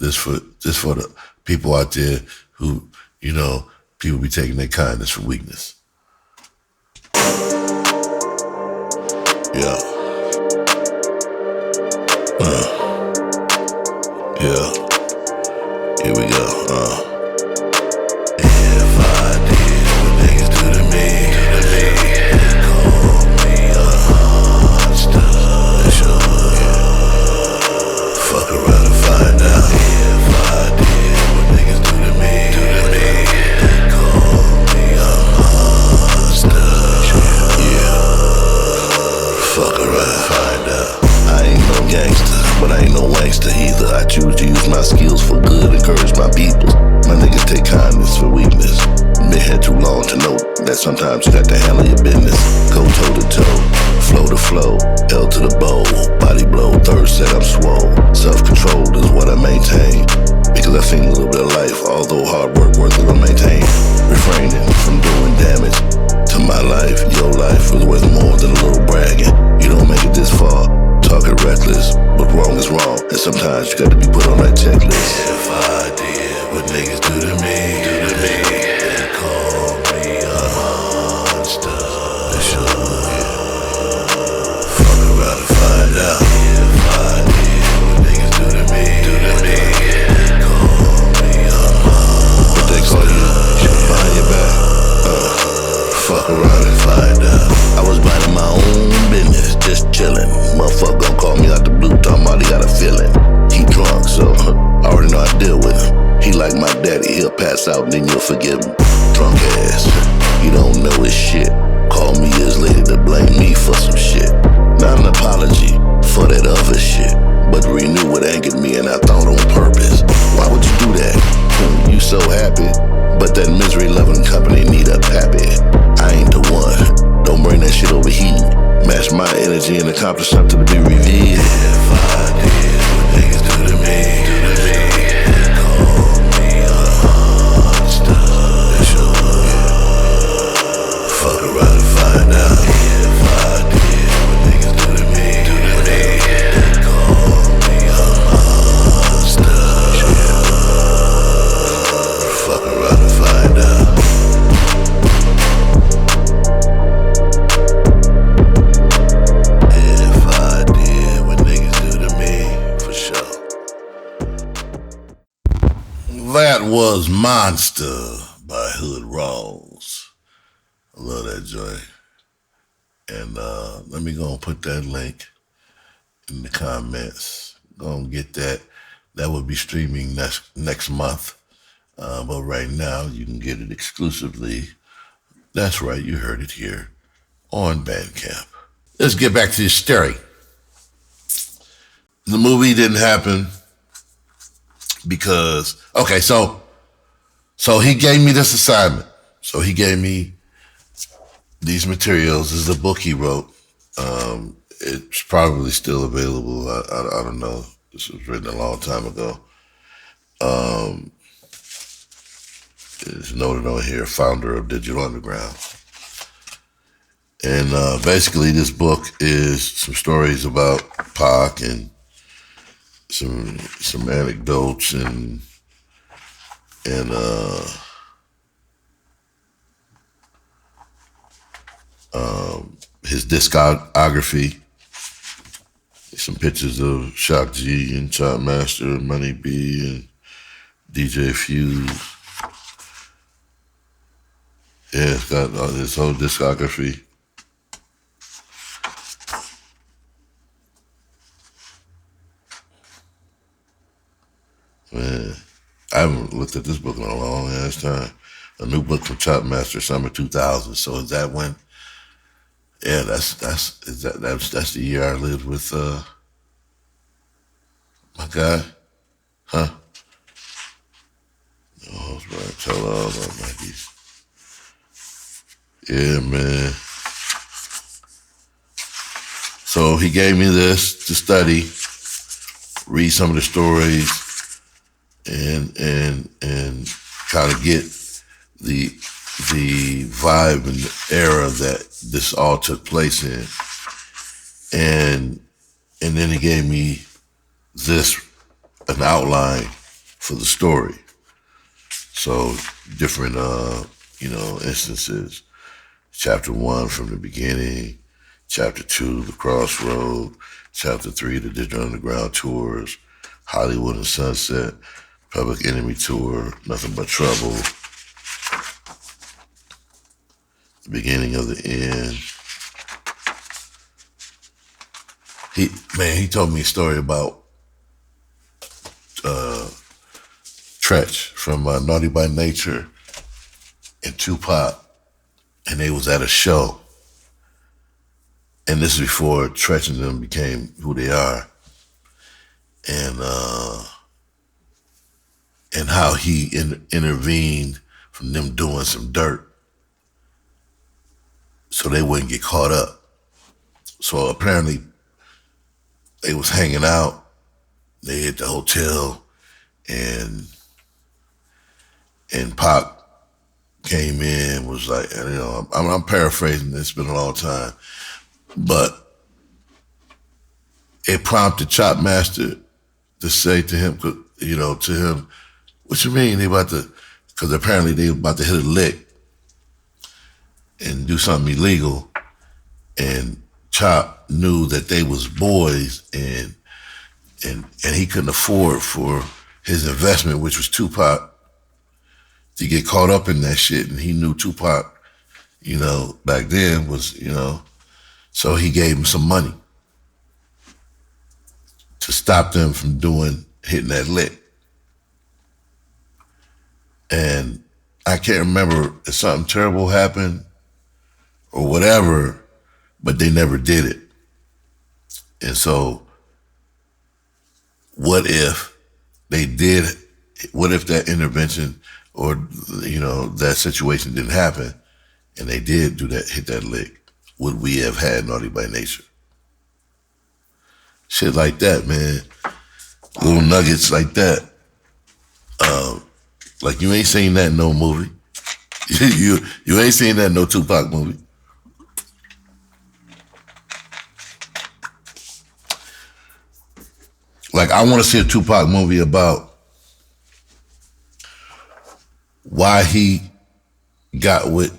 This for the people out there who, you know, people be taking their kindness for weakness. Yeah. Yeah. Here we go. If I did what niggas do to me, call me a monster. Fuck around and find out. If I did what niggas do to me, call me a monster. Yeah. Fuck around and find out. I ain't no gangster, but I ain't no wankster either. I choose to use my skills for good, encourage my people. My niggas take kindness for weakness. Been here too long to know that sometimes you got to handle your business. Go toe to toe, flow to flow, L to the bowl, body blow, third set I'm swole. Self-control is what I maintain, because I seen a little bit of life, although hard work worth it to maintain. Refraining from doing damage to my life, your life is worth more than a little bragging. You don't make it this far, talking reckless, but wrong is wrong, and sometimes you got to be put on that checklist. If I did what niggas do to me, they call me a monster. Fuck around and find out. If I did what niggas do to me, they call me a monster. What they call you? Behind your back. Fuck around and find out. I was minding my own business, just chillin'. Motherfucker gon' call me out the blue, talking about he got a feeling. He drunk, so I already know I deal with him. He like my daddy, he'll pass out and then you'll forgive him. Drunk ass, he don't know his shit. Call me years later to blame me for some shit. Not an apology for that other shit, but renew what angered me and I thought on purpose. Why would you do that? You so happy, but that misery-loving company need a pappy. I ain't the one, don't bring that shit over here. Match my energy and accomplish something to be revealed. If I did what niggas do to me, call me a monster. Fuck around and find out. If I did what niggas do to me, call me a monster. Fuck around and find out. That was Monster by Hood Rawlz. I love that joint. And let me go and put that link in the comments. Go and get that. That will be streaming next month. But right now, you can get it exclusively. That's right, you heard it here on Bandcamp. Let's get back to the story. The movie didn't happen because, okay, so he gave me this assignment. So he gave me these materials. This is a book he wrote. It's probably still available. I don't know. This was written a long time ago. It's noted on here, founder of Digital Underground. And basically this book is some stories about Pac and some anecdotes and his discography, some pictures of Shock G and Chop Master, Money B and DJ Fuse. Yeah, it's got his whole discography. Man, I haven't looked at this book in a long ass time. A new book from Chop Master, summer 2000. So is that when? Yeah, that's the year I lived with my guy, huh? Oh, I was going to tell all about Mikey's. Yeah, man. So he gave me this to study, read some of the stories, and kind of get the vibe and the era that this all took place in. And then he gave me an outline for the story. So different instances. Chapter 1 from the beginning, Chapter 2, The Crossroad, Chapter 3, The Digital Underground Tours, Hollywood and Sunset, Public Enemy Tour, Nothing But Trouble, The Beginning of the End. He told me a story about Tretch from Naughty by Nature and Tupac, and they was at a show. And this is before Tretch and them became who they are. And how he intervened from them doing some dirt so they wouldn't get caught up. So apparently they was hanging out. They hit the hotel and Pac came in, was like, I'm paraphrasing, it's been a long time, but it prompted Chop Master to say to him, what you mean they about to, because apparently they about to hit a lick and do something illegal, and Chop knew that they was boys and he couldn't afford for his investment, which was Tupac, to get caught up in that shit. And he knew Tupac, back then was, so he gave him some money to stop them from hitting that lick. And I can't remember if something terrible happened or whatever, but they never did it. And so what if that intervention or, that situation didn't happen and they did hit that lick? Would we have had Naughty by Nature? Shit like that, man. Little nuggets like that. Like you ain't seen that in no movie. You ain't seen that in no Tupac movie. Like I want to see a Tupac movie about why he made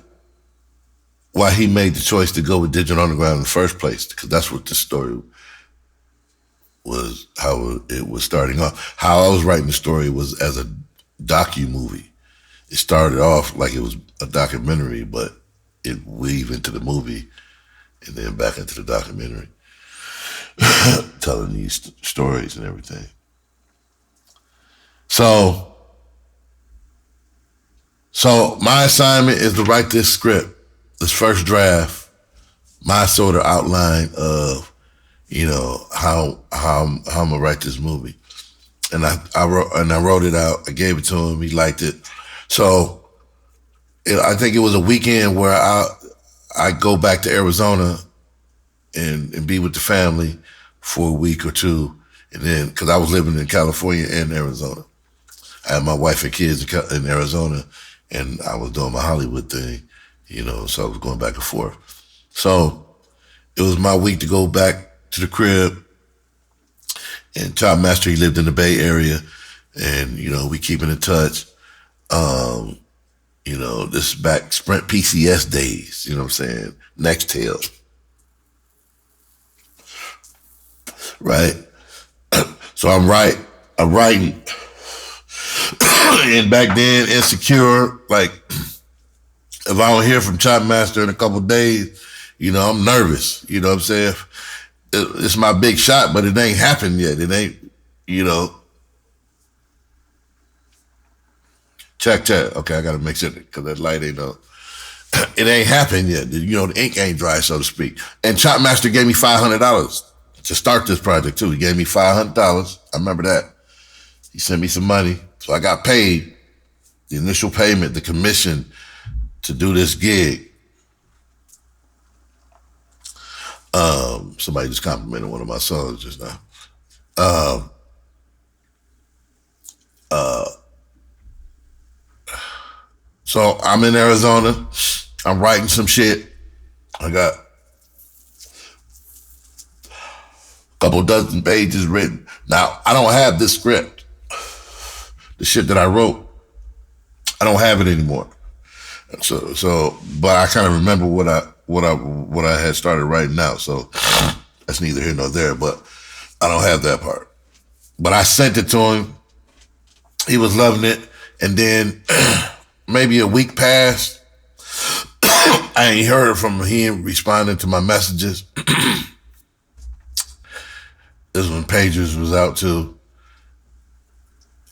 the choice to go with Digital Underground in the first place, because that's what this story was, how it was starting off. How I was writing the story was as a docu-movie. It started off like it was a documentary, but it weaved into the movie and then back into the documentary, telling these stories and everything. So So my assignment is to write this script, this first draft, my sort of outline of, how I'm gonna write this movie. And I wrote it out. I gave it to him. He liked it. So I think it was a weekend where I go back to Arizona and be with the family for a week or two. And then, because I was living in California and Arizona. I had my wife and kids in Arizona, and I was doing my Hollywood thing, so I was going back and forth. So it was my week to go back to the crib. And Chop Master, he lived in the Bay Area, and, we keeping in touch. This is back Sprint PCS days, you know what I'm saying? Nextel. Right? So I'm writing. And back then, Insecure, like, if I don't hear from Chop Master in a couple of days, I'm nervous. You know what I'm saying? It's my big shot, but it ain't happened yet. It ain't, Check. Okay, I got to mix it because that light ain't on. It ain't happened yet. The ink ain't dry, so to speak. And Chop Master gave me $500 to start this project, too. He gave me $500. I remember that. He sent me some money. So I got paid, the initial payment, the commission to do this gig. Somebody just complimented one of my songs just now. So I'm in Arizona. I'm writing some shit. I got a couple dozen pages written. Now, I don't have this script. The shit that I wrote, I don't have it anymore. So, but I kind of remember what I had started writing out. So that's neither here nor there. But I don't have that part. But I sent it to him. He was loving it, and then maybe a week passed. I ain't heard from him. He ain't responding to my messages. This when Pages was out too.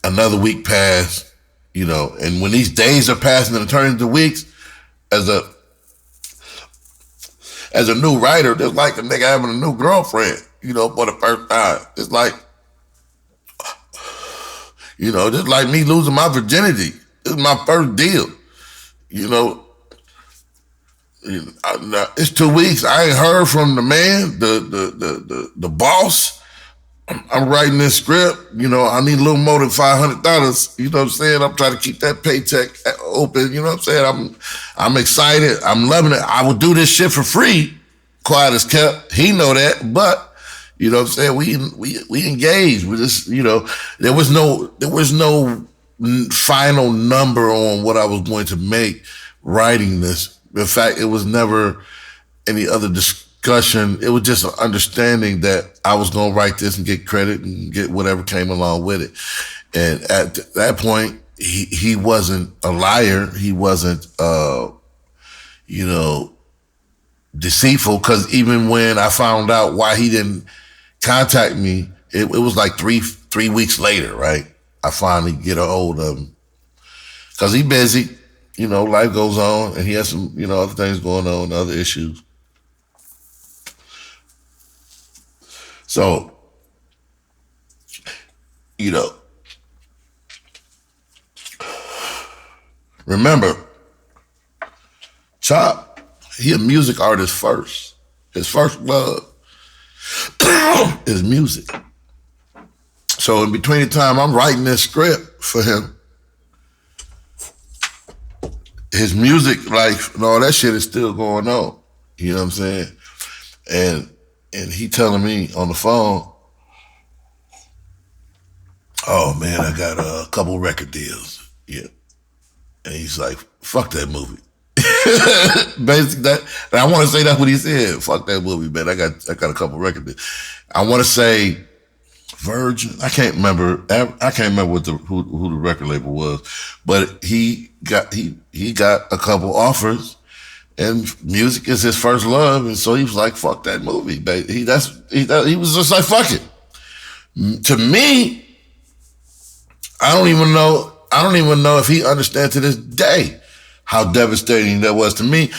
Another week passed, and when these days are passing and turning into weeks, as a new writer, it's like a nigga having a new girlfriend, for the first time. It's like, just like me losing my virginity. This is my first deal, It's 2 weeks. I ain't heard from the man, the boss. I'm writing this script, I need a little more than $500, you know what I'm saying? I'm trying to keep that paycheck open, you know what I'm saying? I'm excited, I'm loving it. I would do this shit for free, quiet as kept. He know that, but, you know what I'm saying? We engaged with this, there was no final number on what I was going to make writing this. In fact, it was never any other discussion. It was just an understanding that I was going to write this and get credit and get whatever came along with it. And at that point, he wasn't a liar. He wasn't, deceitful. Because even when I found out why he didn't contact me, it was like three weeks later, right? I finally get a hold of him. Because he busy, life goes on, and he has some, other things going on, other issues. So, remember, Chop, he a music artist first. His first love is music. So in between the time I'm writing this script for him, his music life and all that shit is still going on. You know what I'm saying? And he telling me on the phone, oh man, I got a couple record deals. Yeah. And he's like, fuck that movie. Basically that, and I want to say that's what he said. Fuck that movie, man. I got a couple record deals. I want to say Virgin. I can't remember what who the record label was, but he got a couple offers. And music is his first love, and so he was like, "Fuck that movie, baby." He was just like, "Fuck it." To me, I don't even know if he understands to this day how devastating that was to me.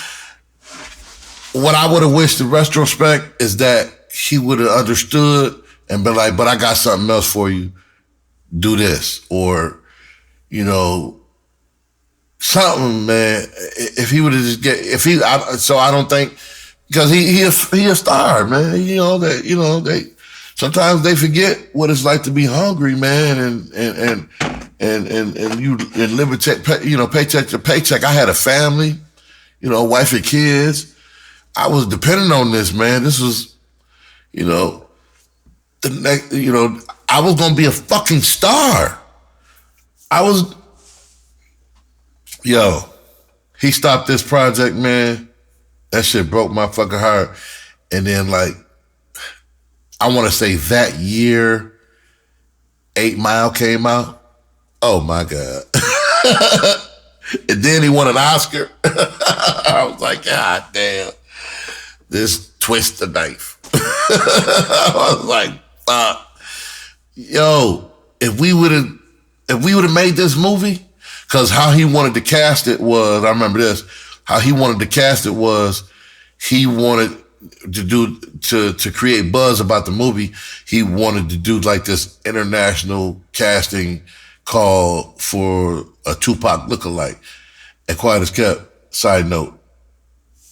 What I would have wished in retrospect is that he would have understood and been like, but I got something else for you. Do this. Or, you know, something, man. If he would have just so I don't think, because he a star, man. They sometimes they forget what it's like to be hungry, man, and you live paycheck to paycheck. I had a family, wife and kids. I was depending on this, man. This was, the next, I was gonna be a fucking star. He stopped this project, man. That shit broke my fucking heart. And then, like, I want to say that year, 8 Mile came out. Oh my God. And then he won an Oscar. I was like, God damn, this twist the knife. I was like, fuck. Yo, if we would have made this movie, because how he wanted to cast it was, I remember this, how he wanted to cast it was, he wanted to create buzz about the movie. He wanted to do like this international casting call for a Tupac lookalike. And quiet as kept, side note,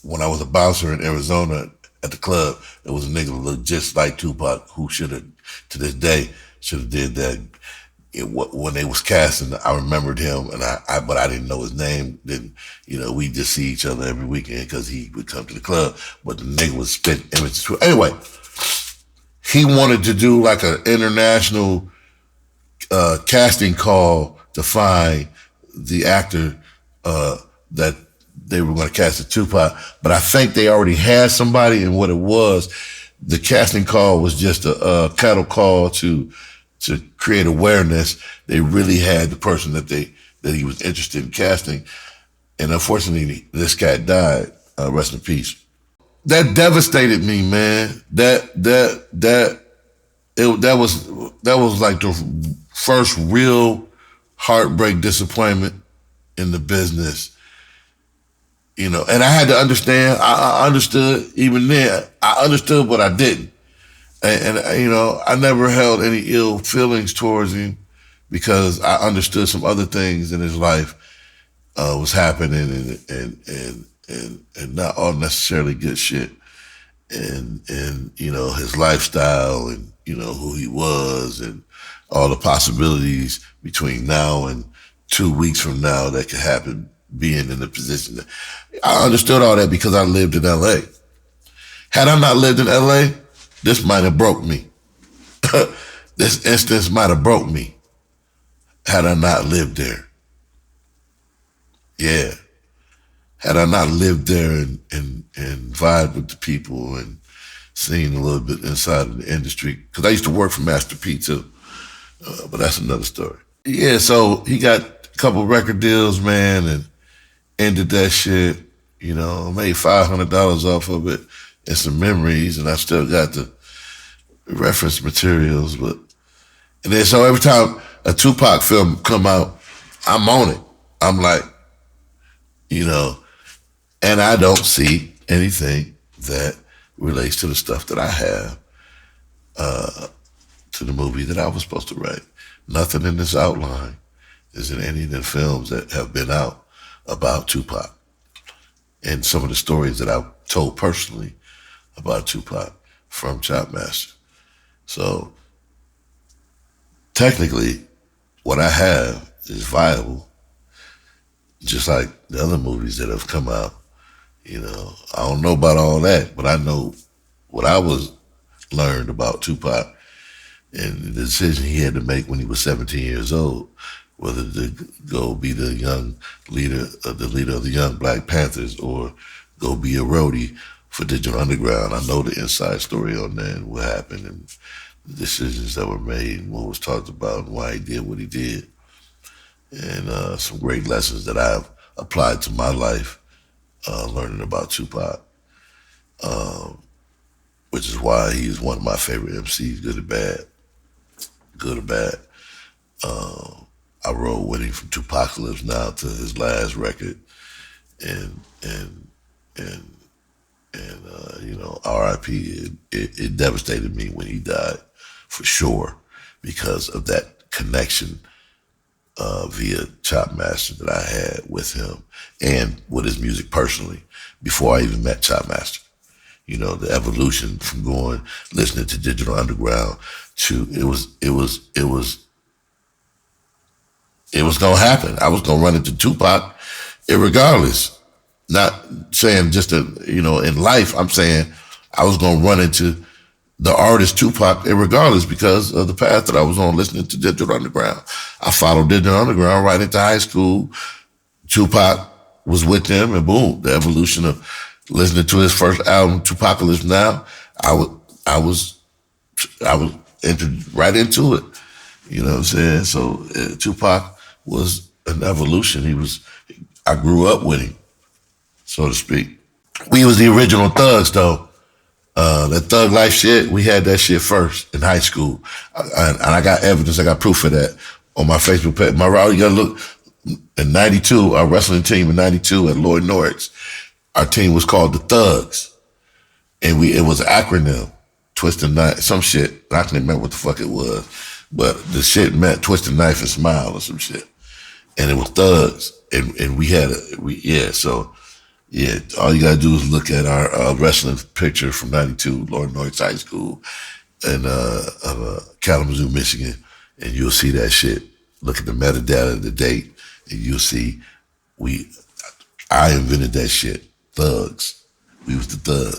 when I was a bouncer in Arizona at the club, there was a nigga who looked just like Tupac who should have, to this day, should have did that. When they was casting, I remembered him, but I didn't know his name. We just see each other every weekend because he would come to the club. But the nigga was spitting images. Anyway, he wanted to do like an international casting call to find the actor that they were going to cast as Tupac. But I think they already had somebody, and what it was, the casting call was just a cattle call to create awareness. They really had the person that he was interested in casting. And unfortunately, this cat died. Rest in peace. That devastated me, man. That was like the first real heartbreak disappointment in the business. And I had to understand. I understood even then. I understood, but I didn't. And I never held any ill feelings towards him because I understood some other things in his life was happening and not all necessarily good shit. And his lifestyle and, who he was and all the possibilities between now and 2 weeks from now that could happen being in the position that I understood all that because I lived in LA. Had I not lived in LA, this might have broke me. This instance might have broke me had I not lived there. Yeah. Had I not lived there and vibed with the people and seen a little bit inside of the industry. Because I used to work for Master P too. But that's another story. Yeah, so he got a couple record deals, man, and ended that shit. Made $500 off of it. And some memories, and I still got the reference materials. And then so every time a Tupac film come out, I'm on it. I'm like, and I don't see anything that relates to the stuff that I have, to the movie that I was supposed to write. Nothing in this outline is in any of the films that have been out about Tupac. And some of the stories that I've told personally about Tupac from Chopmaster. So technically, what I have is viable, just like the other movies that have come out. I don't know about all that, but I know what I learned about Tupac and the decision he had to make when he was 17 years old, whether to go be the leader of the Young Black Panthers or go be a roadie for Digital Underground. I know the inside story on that and what happened and the decisions that were made and what was talked about and why he did what he did. And some great lessons that I've applied to my life, learning about Tupac, which is why he's one of my favorite MCs, good or bad. Good or bad. I rode with him from Tupacalypse now to his last record. and and you know, R.I.P. It devastated me when he died, for sure, because of that connection via Chop Master that I had with him and with his music personally before I even met Chop Master. You know, the evolution from listening to Digital Underground to it was gonna happen. I was gonna run into Tupac irregardless. Not saying just in life, I'm saying I was gonna run into the artist Tupac irregardless because of the path that I was on listening to Digital Underground. I followed Digital Underground right into high school. Tupac was with them, and boom, the evolution of listening to his first album, Tupacalypse Now, I was entered right into it. You know what I'm saying? So Tupac was an evolution. I grew up with him, so to speak. We was the original thugs, though. That thug life shit, we had that shit first in high school. And I got evidence, I got proof of that on my Facebook page. My Rawlz, you gotta look, in 92, our wrestling team in 92 at Lloyd Norwich, our team was called the Thugs. And it was an acronym, Twisted Knife, some shit. I can't remember what the fuck it was. But the shit meant Twisted Knife and Smile or some shit. And it was Thugs. And we had so all you gotta do is look at our wrestling picture from 92, Lloyd Norwich High School in Kalamazoo, Michigan, and you'll see that shit. Look at the metadata, the date, and you'll see I invented that shit. Thugs. We was the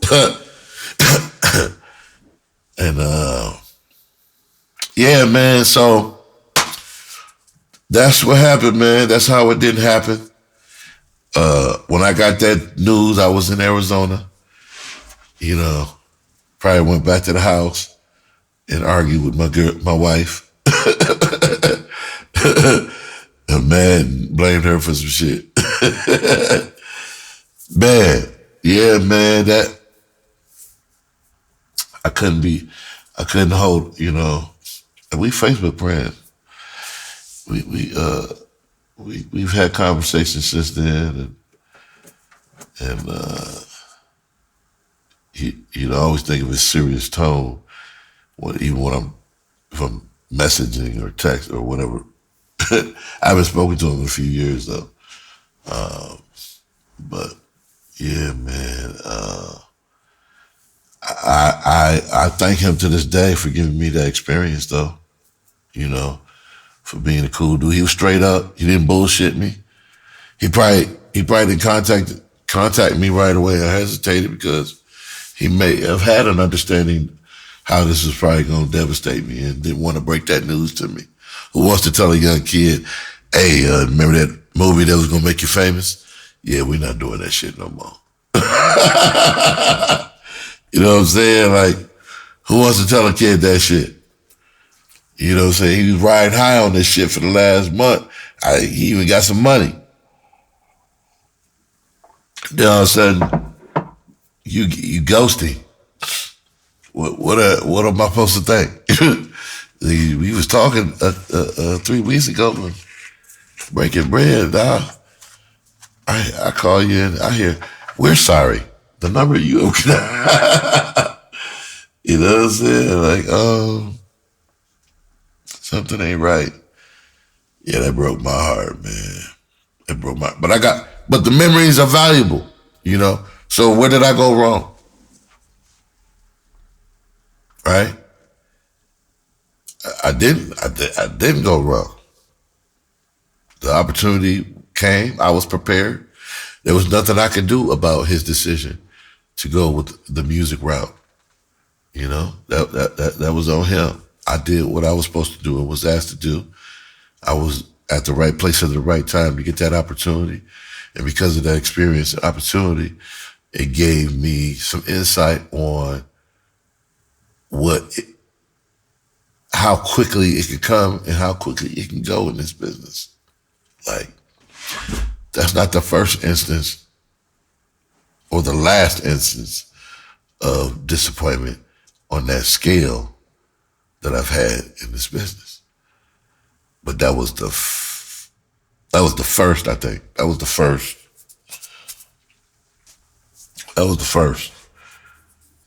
thugs. And yeah, man, so that's what happened, man. That's how it didn't happen. When I got that news, I was in Arizona. You know, probably went back to the house and argued with my wife. And man, blamed her for some shit. Man, yeah, man, that I couldn't hold, you know. And we Facebook friends. We've had conversations since then, and you know, I always think of his serious tone, if I'm messaging or text or whatever. I haven't spoken to him in a few years though, but yeah, man, I thank him to this day for giving me that experience though, you know. For being a cool dude. He was straight up. He didn't bullshit me. He probably didn't contact me right away. I hesitated because he may have had an understanding how this was probably going to devastate me and didn't want to break that news to me. Who wants to tell a young kid, hey, remember that movie that was going to make you famous? Yeah, we're not doing that shit no more. You know what I'm saying? Like, who wants to tell a kid that shit? You know what I'm saying? He was riding high on this shit for the last month. He even got some money. Then all of a sudden, you ghosting. What am I supposed to think? We was talking 3 weeks ago, breaking bread. Now I call you and I hear, we're sorry. The number you, you know what I'm saying? Like, something ain't right. Yeah, that broke my heart, man. It broke my, but the memories are valuable, you know? So where did I go wrong? Right? I didn't go wrong. The opportunity came, I was prepared. There was nothing I could do about his decision to go with the music route. You know, that was on him. I did what I was supposed to do and was asked to do. I was at the right place at the right time to get that opportunity. And because of that experience and opportunity, it gave me some insight on how quickly it can come and how quickly it can go in this business. Like, that's not the first instance or the last instance of disappointment on that scale that I've had in this business. But that was the That was the first, I think. That was the first.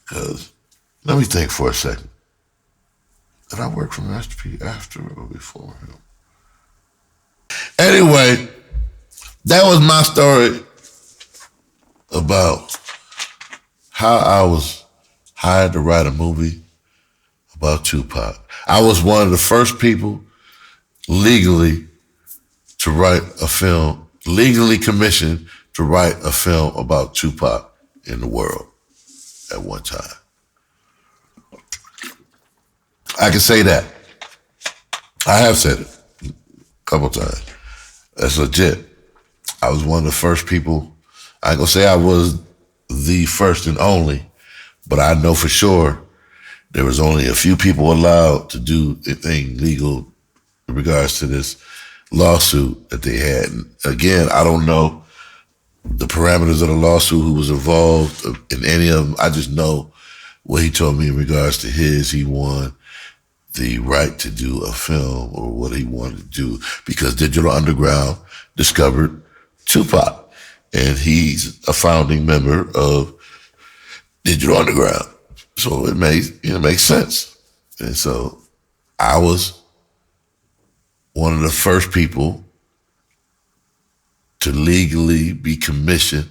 Because, let me think for a second. Did I work for Master P after or before him? Anyway, that was my story about how I was hired to write a movie about Tupac. I was one of the first people legally to write a film, legally commissioned to write a film about Tupac in the world at one time. I can say that. I have said it a couple times. That's legit. I was one of the first people. I ain't gonna say I was the first and only, but I know for sure there was only a few people allowed to do anything legal in regards to this lawsuit that they had. And again, I don't know the parameters of the lawsuit, who was involved in any of them. I just know what he told me in regards to he won the right to do a film, or what he wanted to do, because Digital Underground discovered Tupac, and he's a founding member of Digital Underground. So it makes sense. And so I was one of the first people to legally be commissioned,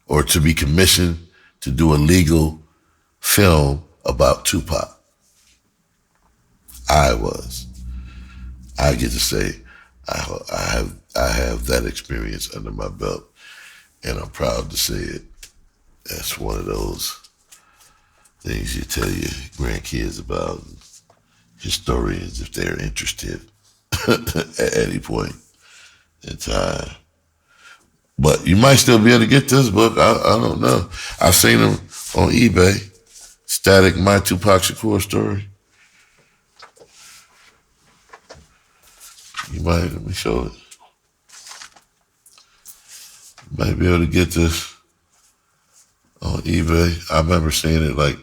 or to be commissioned to do a legal film about Tupac. I get to say I have that experience under my belt, and I'm proud to say it. That's one of those things you tell your grandkids about, historians, if they're interested at any point in time. But you might still be able to get this book. I don't know. I've seen them on eBay. Static, My Tupac Shakur Story. You might, let me show it. You might be able to get this on eBay. I remember seeing it like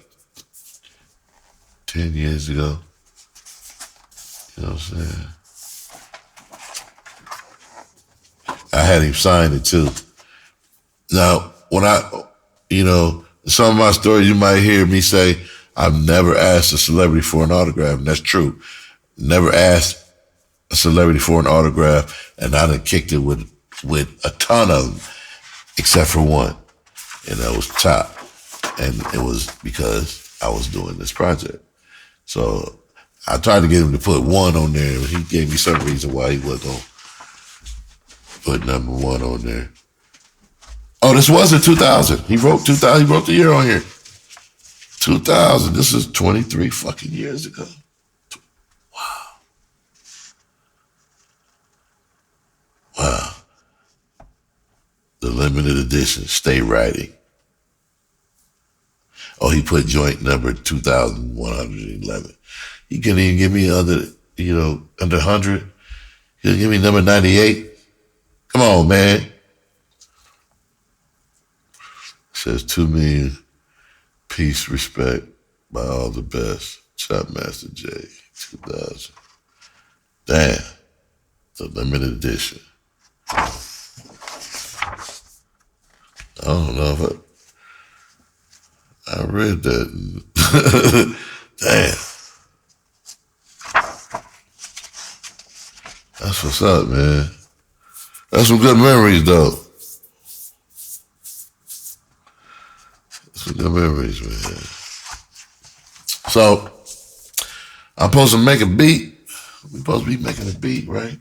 10 years ago. You know what I'm saying? I had him sign it too. Now, when some of my stories, you might hear me say, I've never asked a celebrity for an autograph, and that's true. Never asked a celebrity for an autograph, and I done kicked it with a ton of them, except for one, and that was Top. And it was because I was doing this project. So I tried to get him to put one on there, but he gave me some reason why he wasn't going to put number one on there. Oh, this was in 2000. He wrote 2000. He wrote the year on here. 2000. This is 23 fucking years ago. Wow. The limited edition, Stay Writing. Oh, he put joint number 2111. He couldn't even give me under 100. He couldn't give me number 98. Come on, man. It says 2 million, peace, respect, by all the best. Chopmaster J, 2000. Damn. The limited edition. I don't know if I read that. Damn. That's what's up, man. That's some good memories, though. Some good memories, man. So, I'm supposed to make a beat. We're supposed to be making a beat, right?